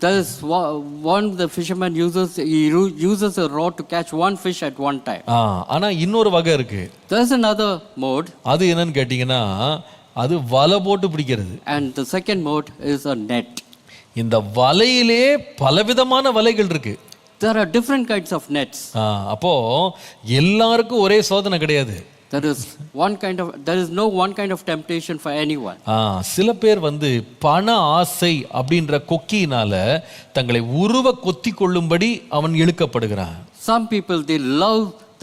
There is one the fisherman uses a rod to catch one fish at one time. ஆனா இன்னொரு வகை இருக்கு. There is another mode. அது என்னன்னு கேட்டீங்கன்னா அது வலை போட்டு பிடிக்கிறது. And the second mode is a net. இந்த வலையிலே பலவிதமான வலைகள் இருக்கு. There are different kinds of nets. அப்போ எல்லாருக்கும் ஒரே சோதனை கிடையாது. There is no one kind of temptation for anyone. சில பேர் வந்து பண ஆசை அப்படின்ற கொக்கியினால தங்களை உருவ கொத்தி கொள்ளும்படி அவன் இழுக்கப்படுகிறான். Some people the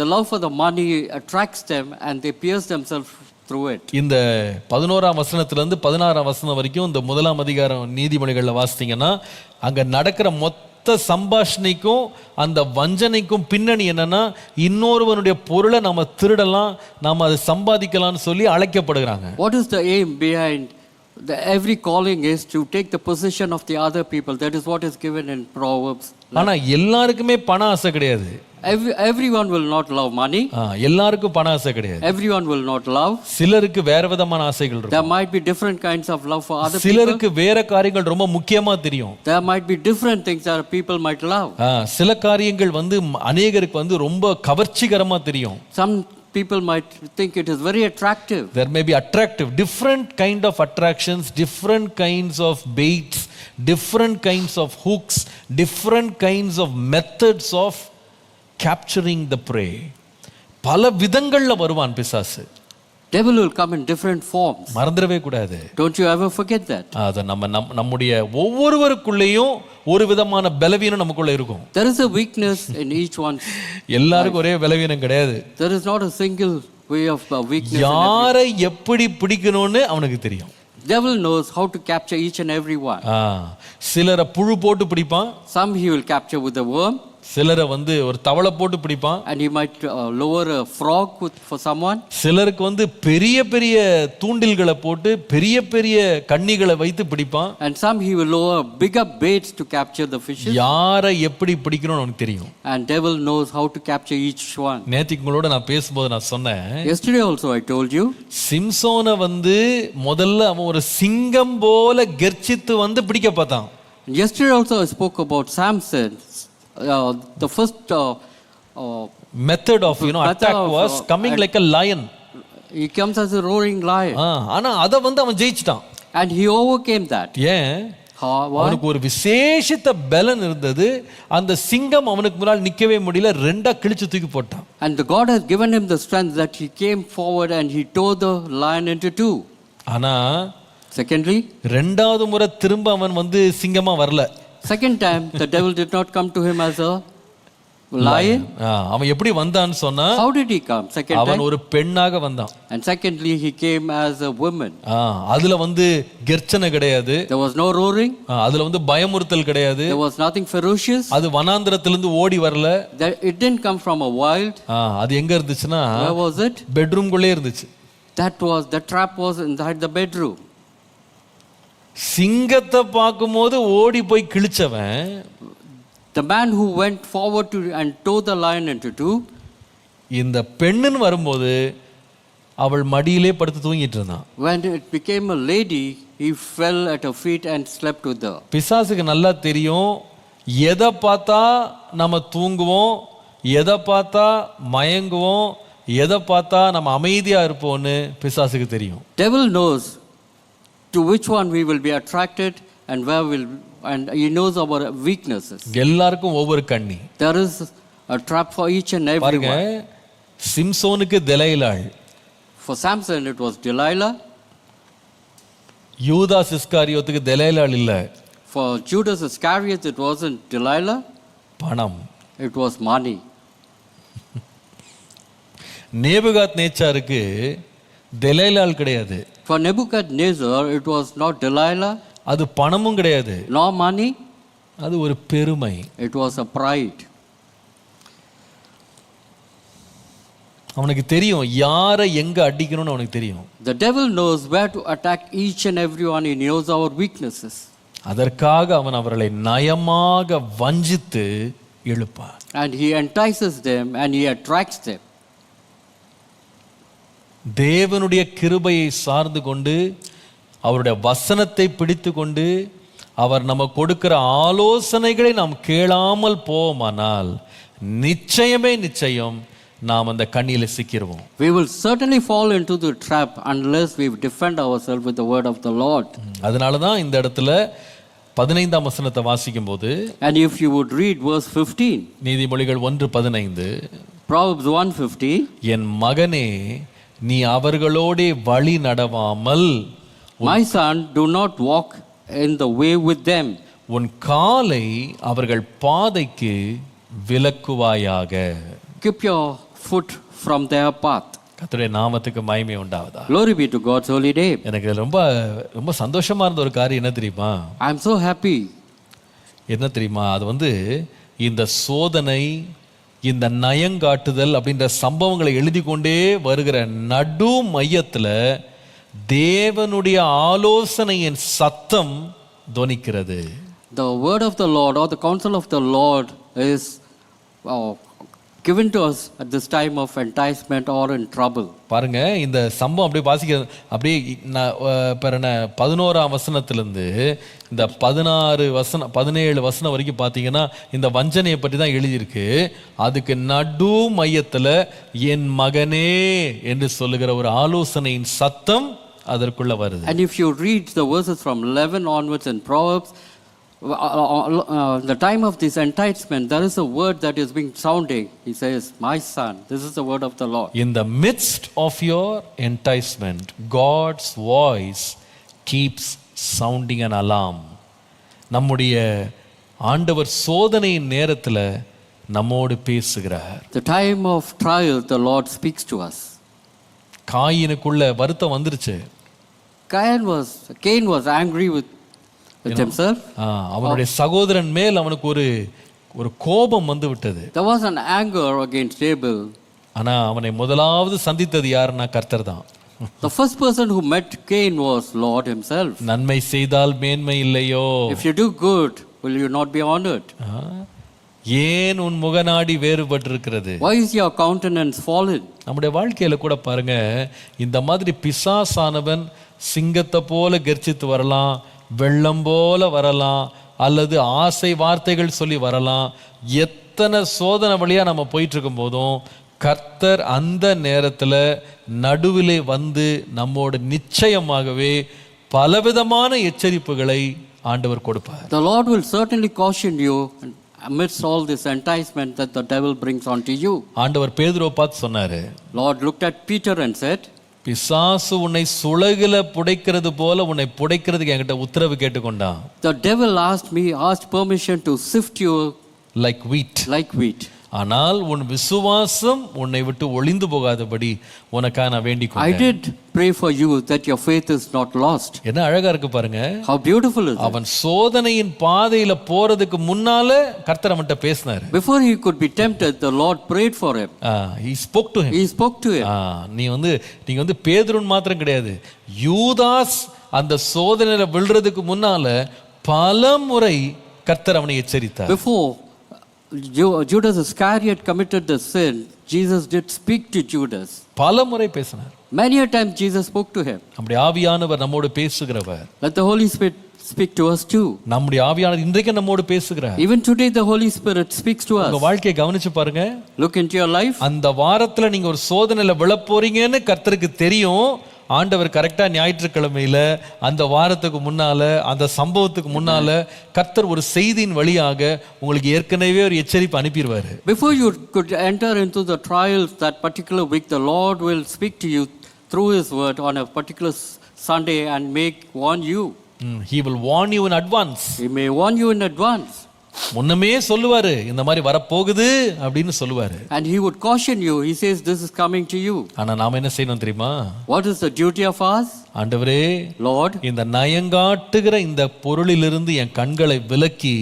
love for the money attracts them and they pierce themselves through it. இந்த 11ஆம் வசனத்துல இருந்து 16ஆம் வசனம் வரைக்கும் இந்த 1ஆம் அதிகாரம் நீதிமொழிகள்ல வாசித்தீங்கன்னா அங்க நடக்கிற மொத்த சம்பாஷணைக்கும் அந்த வஞ்சனைக்கும் பின்னணி என்னன்னா, இன்னொருவனுடைய பொருளை நாம திருடலாம், நாம அதை சம்பாதிக்கலாம்னு சொல்லி அழைக்கப்படுகிறாங்க. What is the aim behind every calling is to take the possession of the other people. That is what is given in Proverbs. ஆனா எல்லாருக்குமே பண ஆசை கிடையாது. Everyone will not love money. எல்லாருக்கும் பண ஆசை கிடையாது. Everyone will not love. சிலருக்கு வேற விதமான ஆசைகள் இருக்கும். There might be different kinds of love for other people. சிலருக்கு வேற காரியங்கள் ரொம்ப முக்கியமா தெரியும். There might be different things that people might love. சில காரியங்கள் வந்து அநேகருக்கு வந்து ரொம்ப கவர்ச்சிகரமா தெரியும். Some people might think it is very attractive. There may be attractive, different kind of attractions, different kinds of baits, different kinds of hooks, different kinds of methods of capturing the prey. பல விதங்கள்ல வருவான் பிசாசு. Devil will come in different forms. மறந்துடவே கூடாது. Don't you ever forget that. அது நம்முடைய ஒவ்வொருவருக்குள்ளேயும் ஒரு விதமான பலவீனம் நமக்குள்ள இருக்கும். There is a weakness in each one. எல்லாருக்கும் ஒரே பலவீனம் கிடையாது. There is not a single way of weakness. யாரை எப்படி பிடிக்கணும்னு அவனுக்கு தெரியும். Devil knows how to capture each and every one. சிலரை புழு போட்டு பிடிப்பான். Some he will capture with a worm. சிலரை வந்து ஒரு தவளை போட்டு பிடிப்பான். And he might lower a frog for someone. சிலருக்கு வந்து பெரிய பெரிய தூண்டில்களை போட்டு பெரிய பெரிய கண்ணிகளை வைத்து பிடிப்பான். And some he will lower bigger baits to capture the fishes. யாரை எப்படி பிடிக்கணும்னு அவனுக்கு தெரியும். And devil knows how to capture each one. நேத்திக்கு உங்களோட நான் பேசும்போது நான் சொன்னேன். Yesterday also I told you. சிம்சோனை வந்து முதல்ல அவன் ஒரு சிங்கம் போல கர்ஜித்து வந்து பிடிக்க பார்த்தான். Yesterday also I spoke about Samson. The first method of attack was coming like a lion. He comes as a roaring lion. ஆனா அத வந்து அவன் ஜெயிச்சிட்டான். And he overcame that. ஏன்? அவனுக்கு ஒரு விசேஷித்த பலன் இருந்தது. அந்த சிங்கம் அவனுக்கு முன்னால் நிக்கவே முடியல, ரெண்டா கிழிச்சு தூக்கி போட்டான். And God has given him the strength that he came forward and he tore the lion into two. ஆனா Secondly, ரெண்டாவது முறை திரும்ப அவன் வந்து சிங்கமா வரல. second time, the devil did not come to him as a lion. அவன் எப்படி வந்தான்னு சொன்னா, How did he come? Second அவன் time. ஒரு பெண்ணாக வந்தான். And secondly, he came as a woman. அதுல வந்து கெர்ச்சனை கிடையாது, There was no roaring. அதுல வந்து பயமுறுத்தல் கிடையாது, There was nothing ferocious. அது வனாந்திரத்திலிருந்து ஓடி வரல. It didn't come from a wild. அது எங்க இருந்துச்சுன்னா, Where was it? பெட்ரூம்குள்ளே இருந்துச்சு. The trap was inside the bedroom. சிங்கத்தை பார்க்கும்போது ஓடி போய் கிழிச்சவன், The man who went forward to and tore the lion into two, இந்த பெண்ணுன்னு வரும்போது அவள் மடியிலே படுத்து தூங்கிட்டு இருந்தான். when it became a lady, he fell at her feet and slept with her. பிசாசுக்கு நல்லா தெரியும், எதை பார்த்தா நம்ம தூங்குவோம், எதை பார்த்தா மயங்குவோம், எதை பார்த்தா நம்ம அமைதியா இருப்போம்னு பிசாசுக்கு தெரியும். Devil knows to which one we will be attracted and where will, and he knows our weaknesses. எல்லாருக்கும் ஒவ்வொரு கண்ணி. There is a trap for each and every பாருங்க, one. சிம்சோனுக்கு தெலைலாள், For Samson it was Delilah. யூதாஸ் இஸ்காரியோத்துக்கு தெலைலாள் இல்ல, For Judas Iscariot it wasn't Delilah, பணம். it was money. நேபுகாத் நேச்சாருக்கு தெலைலாள் கிடையாது, For Nebuchadnezzar it was not Delilah, அது பணமும் கிடையாது, nor money, அது ஒரு பெருமை. it was a pride. அவனுக்கு தெரியும் யாரை எங்க அடிக்கணும்னு அவனுக்கு தெரியும். The devil knows where to attack each and everyone. He knows our weaknesses. அதற்காக அவன் அவர்களை நயமாக வஞ்சித்து இழுப்பான். And he entices them and he attracts them. தேவனுடைய கிருபையை சார்ந்து கொண்டு, அவருடைய வசனத்தை பிடித்து கொண்டு, அவர் நம்ம கொடுக்கிற ஆலோசனைகளை நாம் கேளாமல் போவோமானால் நிச்சயமே நிச்சயம் நாம் அந்த கண்ணியில சிக்கிடுவோம். We will certainly fall into the trap unless we defend ourselves with the word of the Lord. அதனால தான் இந்த இடத்துல 15ஆம் வசனத்தை வாசிக்கும் போது, And if you would read verse 15, நீதிமொழிகள் 1:15, Proverbs 1:15, என் மகனே நீ அவர்களோடே வழி நடவாமல், my son, do not walk in the way with them. உன் காலை அவர்கள் பாதைக்கு விலக்குவாயாக. Keep your foot from their path. கர்த்தருடைய நாமத்துக்கு மகிமை உண்டாவதா. Glory be to God's holy name. எனக்கு ரொம்ப ரொம்ப சந்தோஷமா இருந்த ஒரு காரியம் என்ன தெரியுமா? I am so happy. என்ன தெரியுமா? அது வந்து இந்த சோதனை, இந்த நயங்காட்டுதல் அப்படின்ற சம்பவங்களை எழுதி கொண்டே வருகிற நடு மையத்துல தேவனுடைய ஆலோசனையின் சத்தம் தொனிக்கிறது. The word of the Lord or the counsel of the Lord is given to us at this time of enticement or in trouble. பாருங்க, இந்த சம்பவம் அப்படியே வாசிக்க அப்படியே 11ஆம் வசனத்திலிருந்து இந்த 17 வசனம் வரைக்கும் பார்த்தீங்கன்னா இந்த வஞ்சனையை பற்றி தான் எழுதியிருக்கு. அதுக்கு நடு மையத்தில் என் மகனே என்று சொல்லுகிற ஒரு ஆலோசனையின் சத்தம் அதற்குள்ள வருது. And if you read the verses from 11 onwards in Proverbs, the time of this enticement, there is a word that is being sounding. He says, my son, this is the word of the Lord. In the midst of your enticement, God's voice keeps sounding an alarm. நம்முடைய ஆண்டவர் சோதனையின் நேரத்தில் நம்மோடு பேசுகிறார். The time of trial, the Lord speaks to us. காயினுக்குள்ள வருத்தம் வந்துருச்சு. Cain was angry with himself. அவனுடைய சகோதரன் மேல் அவனுக்கு ஒரு கோபம் வந்து விட்டது. There was an anger against Abel. ஆனா அவனை முதலாவது சந்தித்தது யாருன்னா கர்த்தர் தான். The first person who met Cain was Lord himself. நன்மை செய்தால் மேன்மை இல்லையோ? If you do good, will you not be honored? ஏன் உன் முகநாடி வேறுபட்டிருக்கிறது? Why is your countenance fallen? நம்முடைய வாழ்க்கையில கூட பாருங்க, இந்த மாதிரி பிசாசானவன் சிங்கத்தை போல கர்ஜித்து வரலாம், வெள்ளம் போல வரலாம், அல்லது ஆசை வார்த்தைகள் சொல்லி வரலாம். எத்தனை சோதனை வழியா நம்ம போயிட்டு இருக்கும் போதும் கர்த்தர் அந்த நேரத்துல நடுவிலே வந்து நம்மோடு நிச்சயமாகவே பலவிதமான எச்சரிப்புகளை ஆண்டவர் கொடுப்பார். The Lord will certainly caution you amidst all this enticement that the devil brings onto you. ஆண்டவர் பேதுருவை பார்த்து சொன்னாரு. Lord looked at Peter and said, பிசாசு உன்னை சுளகுல புடைக்கிறது போல உன்னை புடைக்கிறதுக்கு என்கிட்ட உத்தரவு கேட்டுக்கொண்டான். The devil asked permission to sift you like வீட். like wheat. ஆனால் உன் விசுவாசம் உன்னை விட்டு ஒளிந்து போகாதபடி உனக்காக நான் வேண்டிக் I கொண்டேன். did pray for you that your faith is not lost. என்ன அழகா இருக்கு பாருங்க. How beautiful is it? அவன் சோதனையின் பாதையில போறதுக்கு முன்னால கர்த்தர் அவன்கிட்ட பேசினாரு. Before he could be tempted, the Lord prayed for him. He spoke to him. He spoke to him. நீங்க வந்து பேதுருன் மாத்திரம் கிடையாது, யூதாஸ் அந்த சோதனையில விழுறதுக்கு முன்னால பல முறை கர்த்தர் அவனை எச்சரித்தார். Before Judas Iscariot committed the sin, Jesus did speak to Judas. பல முறை பேசினார். Many a time Jesus spoke to him. நம்முடைய ஆவியானவர் நம்மோடு பேசுகிறவர். Let the Holy Spirit speak to us too. நம்முடைய ஆவியானவர் இன்றைக்கு நம்மோடு பேசுகிறார். Even today the Holy Spirit speaks to us. உங்க வாழ்க்கையை கவனிச்சு பாருங்க. Look into your life. அந்த வாரத்துல நீங்க ஒரு சோதனையில விழப் போறீங்கன்னு கர்த்தருக்கு தெரியும். ஆண்டவர் கரெக்டா ஞாயிற்றுக்கிழமையில அந்த வாரத்துக்கு முன்னால அந்த சம்பவத்துக்கு முன்னால கர்த்தர் ஒரு செய்தியின் வழியாக உங்களுக்கு ஏற்கனவே ஒரு எச்சரிப்பு அனுப்பிடுவாரு. Before you could enter into the trials that particular week, the Lord will speak to you through His word on a particular Sunday and warn you. He will warn you in advance. He may warn you in advance. முன்னமே சொல்லுவாரு, இந்த மாதிரி வரப்போகுது அப்படின்னு சொல்லுவாரு. And he would caution you. He says this is coming to you. ஆனா நாம என்ன செய்யணும் தெரியுமா? What is the duty of us? ஆண்டவரே, Lord, இந்த நயங்காட்டுகிற இந்த பொருளிலிருந்து என் கண்களை விலக்கி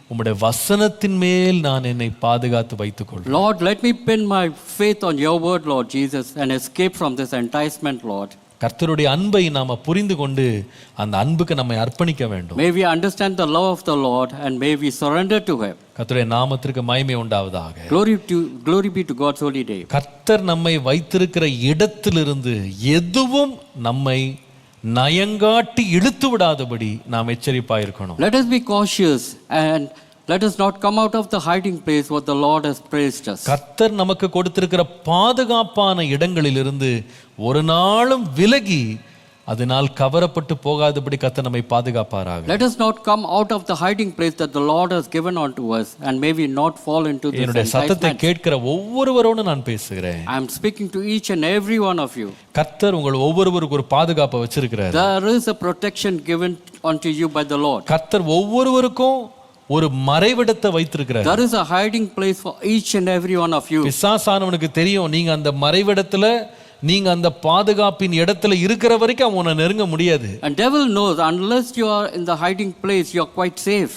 உம்முடைய வசனத்தின் மேல் நான் என்னை பாதுகாத்து வைத்துக் கொள்கிறேன். Lord, let me pin my faith on your word, Lord Jesus, and escape from this enticement, Lord. கர்த்தருடைய அன்பை நாம புரிந்து கொண்டு அந்த அன்புக்கு நம்மை அர்ப்பணிக்க வேண்டும். May we understand the love of the Lord and may we surrender to Him. கர்த்தருடைய நாமத்திற்கு மகிமை உண்டாவதாக. Glory be to God's holy name. கர்த்தர் நம்மை வைத்திருக்கிற இடத்திலிருந்து எதுவும் நம்மை நயங்காட்டி இழுத்து விடாதபடி நாம் எச்சரிப்பாயிருக்கணும். Let us be cautious and let us not come out of the hiding place what the Lord has placed us. கர்த்தர் நமக்கு கொடுத்திருக்கிற பாதுகாப்பான இடங்களிலிருந்து ஒரு நாளும் விலகி அதனால் கவரப்பட்டு போகாதபடி கர்த்தர் நம்மை பாதுகாப்பாராக. Let us not come out of the hiding place that the Lord has given unto us and may we not fall into this என்னுடைய சத்தத்தை enticement. கேட்கிற ஒவ்வொருவரோடு நான் பேசுகிறேன். I am speaking to each and every one of you. கர்த்தர் உங்கள் ஒவ்வொருவருக்கு ஒரு பாதுகாப்பை வச்சிருக்கிறார். There is a protection given unto you by the Lord. கர்த்தர் ஒவ்வொருவருக்கும் ஒரு மறைவிடத்தை வைத்திருக்கிறார். There is a hiding place for each and every one of you. பிசாசானவனுக்கு தெரியும், நீங்க அந்த மறைவிடத்துல நீங்க அந்த பாதுகாப்பின் இடத்துல இருக்கிற வரைக்கும் அவன் உன்னை நெருங்க முடியாது. And devil knows unless you are in the hiding place you are quite safe.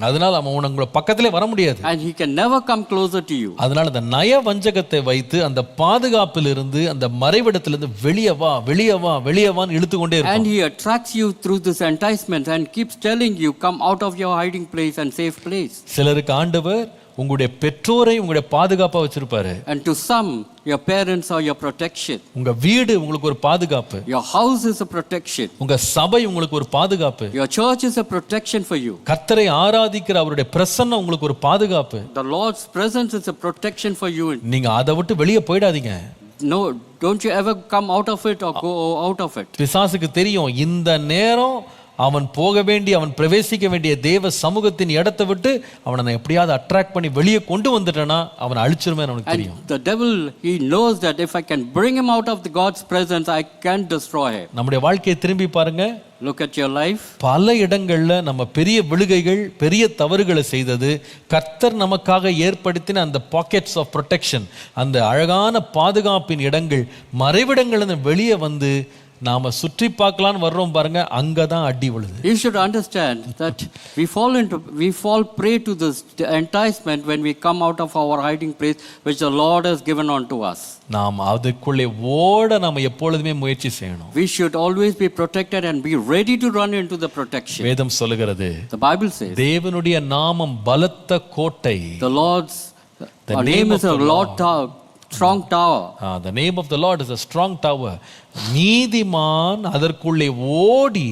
அதனால அவன் உங்களை பக்கத்திலே வர முடியாது. And he can never come closer to you. அதனால அந்த நய வஞ்சகத்தை வைத்து அந்த பாதுகாப்பிலிருந்து அந்த மறைவிடத்திலிருந்து வெளியே வா வெளியே வா வெளியே வான்னு இழுத்து கொண்டே இருப்பான். And he attracts you through this enticement and keeps telling you come out of your hiding place and safe place. சிலருக்கு ஆண்டவர் உங்களுடைய பெற்றோரை உங்களுடைய பாதுகாப்பா வச்சிருப்பாரு. And to some your parents are your protection. உங்க வீடு உங்களுக்கு ஒரு பாதுகாப்பு. Your house is a protection. உங்க சபை உங்களுக்கு ஒரு பாதுகாப்பு. Your church is a protection for you. கர்த்தரை ஆராதிக்கிற அவருடைய பிரசன்னம் உங்களுக்கு ஒரு பாதுகாப்பு. The Lord's presence is a protection for you. நீங்க அதை விட்டு வெளியே போயிடாதீங்க. No, don't you ever come out of it or go out of it. பிசாசுக்கு தெரியும், இந்த நேரம் அவன் போக வேண்டிய அவன் பிரவேசிக்க வேண்டிய தேவ சமூகத்தின் இடத்தை விட்டு அவனை எப்படியாவது அட்ராக்ட் பண்ணி வெளியே கொண்டு வந்துட்டேன்னா அவனை அழிச்சிருவேன் அவனுக்கு தெரியும். The devil, he knows that if I can bring him out of the God's presence I can destroy him. நம்முடைய வாழ்க்கையை திரும்பி பாருங்க. Look at your life. பல இடங்கள்ல நம்ம பெரிய விழுகைகள் பெரிய தவறுகளை செய்தது கர்த்தர் நமக்காக ஏற்படுத்தின அந்த பாக்கெட்ஸ் ஆஃப் ப்ரொடெக்ஷன், அந்த அழகான பாதுகாப்பின் இடங்கள் மறைவிடங்கள் வெளியே வந்து நாம சுற்றி பார்க்கலான்னு வர்றோம் பாருங்க, அங்கதான் அடி விழுது. You should understand that we fall prey to this enticement when we come out of our hiding place which the Lord has given unto us. நாம் அதுக்குள்ளே ஓட நாம எப்பொழுதுமே முயற்சி செய்யணும். We should always be protected and be ready to run into the protection. வேதம் சொல்லுகிறது, The Bible says தேவனுடைய நாமம் பலத்த கோட்டை. The Lord's name is a Lord tower, strong tower. The name of the Lord is a strong tower. நீதிமான் அதற்குள்ளே ஓடி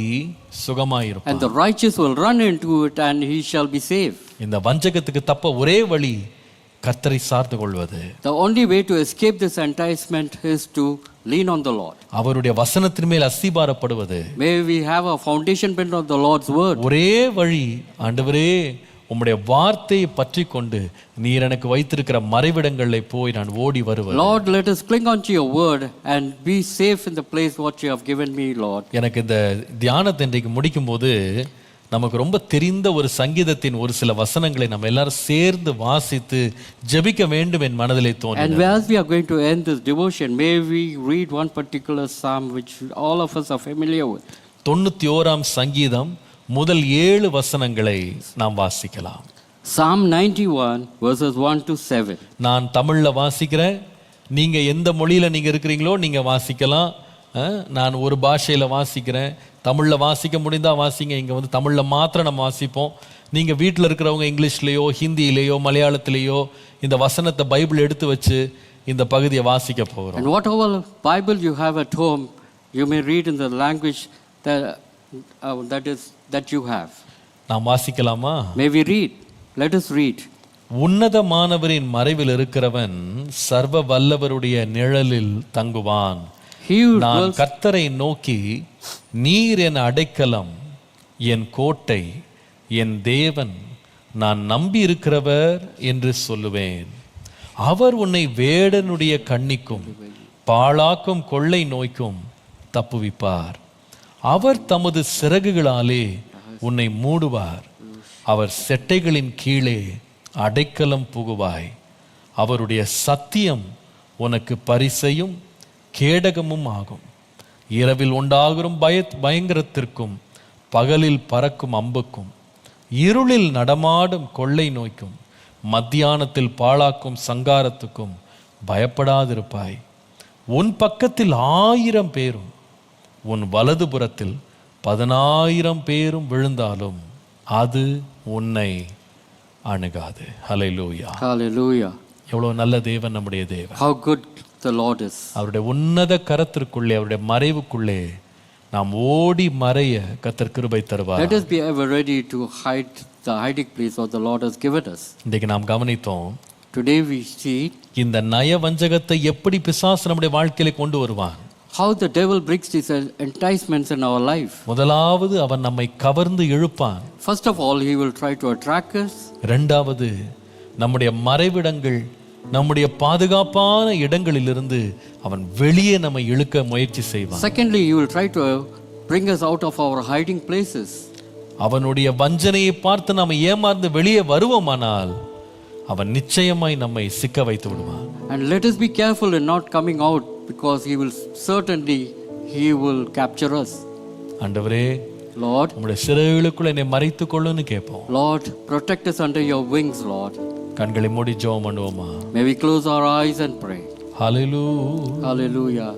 சுகமாயிருப்பான். And the righteous will run into it and he shall be safe. இந்த வஞ்சகத்துக்கு தப்ப ஒரே வழி கர்த்தரை சார்ந்து கொள்வது. The only way to escape this enticement is to lean on the Lord. அவருடைய வசனத்தின் மேல் அஸ்திபாரப்படுவது. May we have a foundation built on the Lord's word. ஒரே வழி, ஆண்டவரே உம்முடைய வார்த்தையை பற்றி கொண்டு நீர் எனக்கு வைத்திருக்கிற மறைவிடங்களில் போய் நான் ஓடி வருவேன். Lord, let us cling onto your word and be safe in the place what you have given me, Lord. எனக்கு இந்த தியானத்தை இன்றைக்கு முடிக்கும்போது நமக்கு ரொம்ப தெரிந்த ஒரு சங்கீதத்தின் ஒரு சில வசனங்களை நம்ம எல்லாரும் சேர்ந்து வாசித்து ஜெபிக்க வேண்டும் என் மனதிலே தோன்றியது. And as we are going to end this devotion, may we read one particular psalm which all of us are familiar with. 91ஆம் சங்கீதம் முதல் 7 வசனங்களை நாம் வாசிக்கலாம். Psalm 91 verses 1 to 7. நான் தமிழ்ல வாசிக்கிறேன். நீங்க எந்த மொழியில நீங்க இருக்கிறீங்களோ நீங்க வாசிக்கலாம். நான் ஒரு பாஷையில வாசிக்கிறேன். தமிழ்ல வாசிக்க முடிந்தா வாசிங்க. இங்க வந்து தமிழ்ல மாத்திரம் நம்ம வாசிப்போம். நீங்க வீட்டில் இருக்கிறவங்க இங்கிலீஷ்லயோ ஹிந்தியிலேயோ மலையாளத்திலேயோ இந்த வசனத்தை பைபிள் எடுத்து வச்சு இந்த பகுதியை வாசிக்க போகிறோம். And whatever Bible you have at home, you may read in the language that you have. நாம் வாசிக்கலாமா? May we read? Let us read. உன்னதமானவரின் மறைவில் இருக்கிறவன் சர்வ வல்லவருடைய நிழலில் தங்குவான். நான் கர்த்தரை நோக்கி நீர் என் அடைக்கலம், என் கோட்டை, என் தேவன், நான் நம்பி இருக்கிறவர் என்று சொல்லுவேன். அவர் உன்னை வேடனுடைய கண்ணிக்கும் பாழாக்கும் கொள்ளை நோய்க்கும் தப்புவிப்பார். அவர் தமது சிறகுகளாலே உன்னை மூடுவார். அவர் செட்டைகளின் கீழே அடைக்கலம் புகுவாய். அவருடைய சத்தியம் உனக்கு பரிசையும் கேடகமும் ஆகும். இரவில் உண்டாகும் பயங்கரத்திற்கும் பகலில் பறக்கும் அம்புக்கும் இருளில் நடமாடும் கொள்ளை நோய்க்கும் மத்தியானத்தில் பாழாக்கும் சங்காரத்துக்கும் பயப்படாதிருப்பாய். உன் பக்கத்தில் 1000 பேரும் உன் வலது புறத்தில் 10,000 பேரும் விழுந்தாலும் அது உன்னை அணுகாது. ஹல்லேலூயா. Hallelujah. எவ்வளவு நல்ல தேவன் நம்முடைய தேவன். How good the Lord is. அவருடைய உன்னத கரத்திற்குள்ளே அவருடைய மறைவுக்குள்ளே நாம் ஓடி மறைய கர்த்தர் கிருபை தருவார். Let us be ever ready to hide the hiding place what the Lord has given us. இன்றைக்கு நாம் கவனித்தோம். Today we see இந்த நயவஞ்சகத்தை எப்படி பிசாசு நம்முடைய வாழ்க்கையில கொண்டு வருவான். How the devil brings these enticements in our life. முதலாவது அவன் நம்மை கவர்ந்து இழுப்பான். First of all, he will try to attract us. இரண்டாவது நம்முடைய மறைவிடங்கள், நம்முடைய பாதுகாப்பான இடங்களிலிருந்து அவன் வெளியே நம்மை இழுக்க முயற்சி செய்வான். Secondly, he will try to bring us out of our hiding places. அவனுடைய வஞ்சனையை பார்த்து நாம் ஏமாந்து வெளியே வருவோமானால் அவன் நிச்சயமாய் நம்மை சிக்க வைத்து விடுவான். And let us be careful in not coming out, because he will capture us. ஆண்டவரே, Lord, உம்முடைய சிறைகளுக்குள்ள என்னை மறைத்துக் கொள்ளுன்னு கேட்போம். Lord, protect us under your wings, Lord. கண்களை மூடி ஜெபம் பண்ணுவோமா? May we close our eyes and pray. Hallelujah. Hallelujah.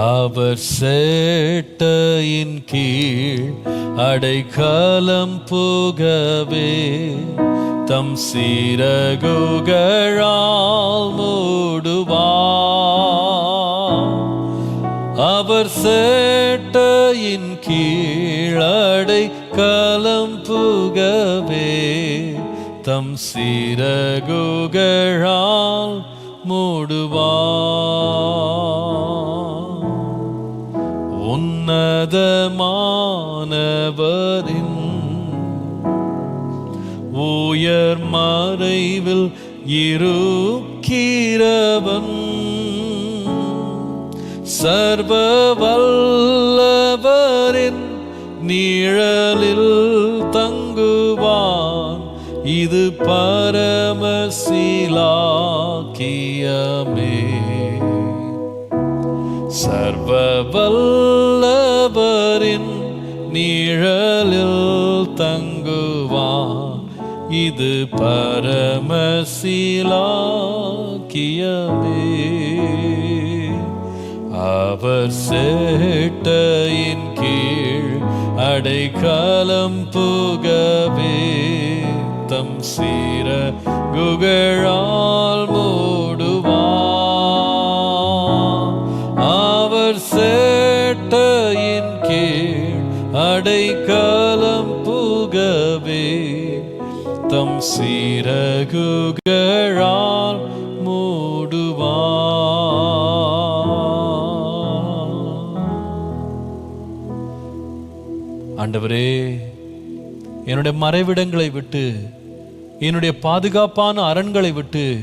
அவர் சேட்டையின் கீழ் அடைக்கலம் புகவே தம் சிறகுகளால் மூடுவார். அவர் சேட்டையின் கீழ் அடைக்கலம் புகவே தம் சிறகுகளால் மூடுவார். உன்னதமானவரின் உயர் மறைவில் இருக்கிறவன் சர்வ வல்லவரின் நிழலில் தங்குவான். இது பரமசிலாக்கியமே. சர்வ வல்லவரின் நிழலில் தங்குவான். இது பரமசிலாக்கியமே. அவர் சேட்டையின் கீழ் அடைக்கலம் புகவே தம் சிறகுகளால் மூடுவார். அவர் சேட்டையின் கீழ் அடைக்கலம் புகவே தம் சிறகுகளால் மூடுவார். ஆண்டவரே, என்னுடைய மறைவிடங்களை விட்டு, என்னுடைய பாதுகாப்பான அரண்களை விட்டு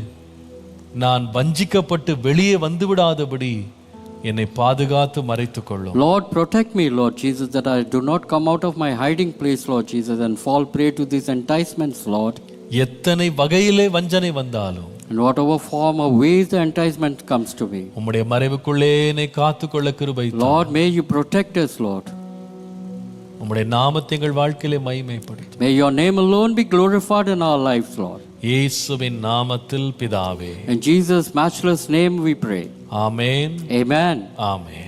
நான் வஞ்சிக்கப்பட்டு வெளியே வந்து விடாதபடி என்னை பாதுகாத்து மறைத்துக் கொள்ளும். Lord, protect me, Lord Jesus, that I do not come out of my hiding place, Lord Jesus, and fall prey to these enticements, Lord. எத்தனை வகையிலே வஞ்சனை வந்தாலும், In whatever form or ways the enticement comes to me, உம்முடைய மறைவுக்குள்ளே என்னை காத்துக்கொள்ள கிருபை தாரும். Lord, may you protect us, Lord. உம்முடைய நாமத்தை எங்கள் வாழ்க்கையிலே மகிமைப்படுத்தும். May your name alone be glorified in our lives, Lord. இயேசுவின் நாமத்தில் பிதாவே. In Jesus' matchless name we pray. Amen. Amen. Amen.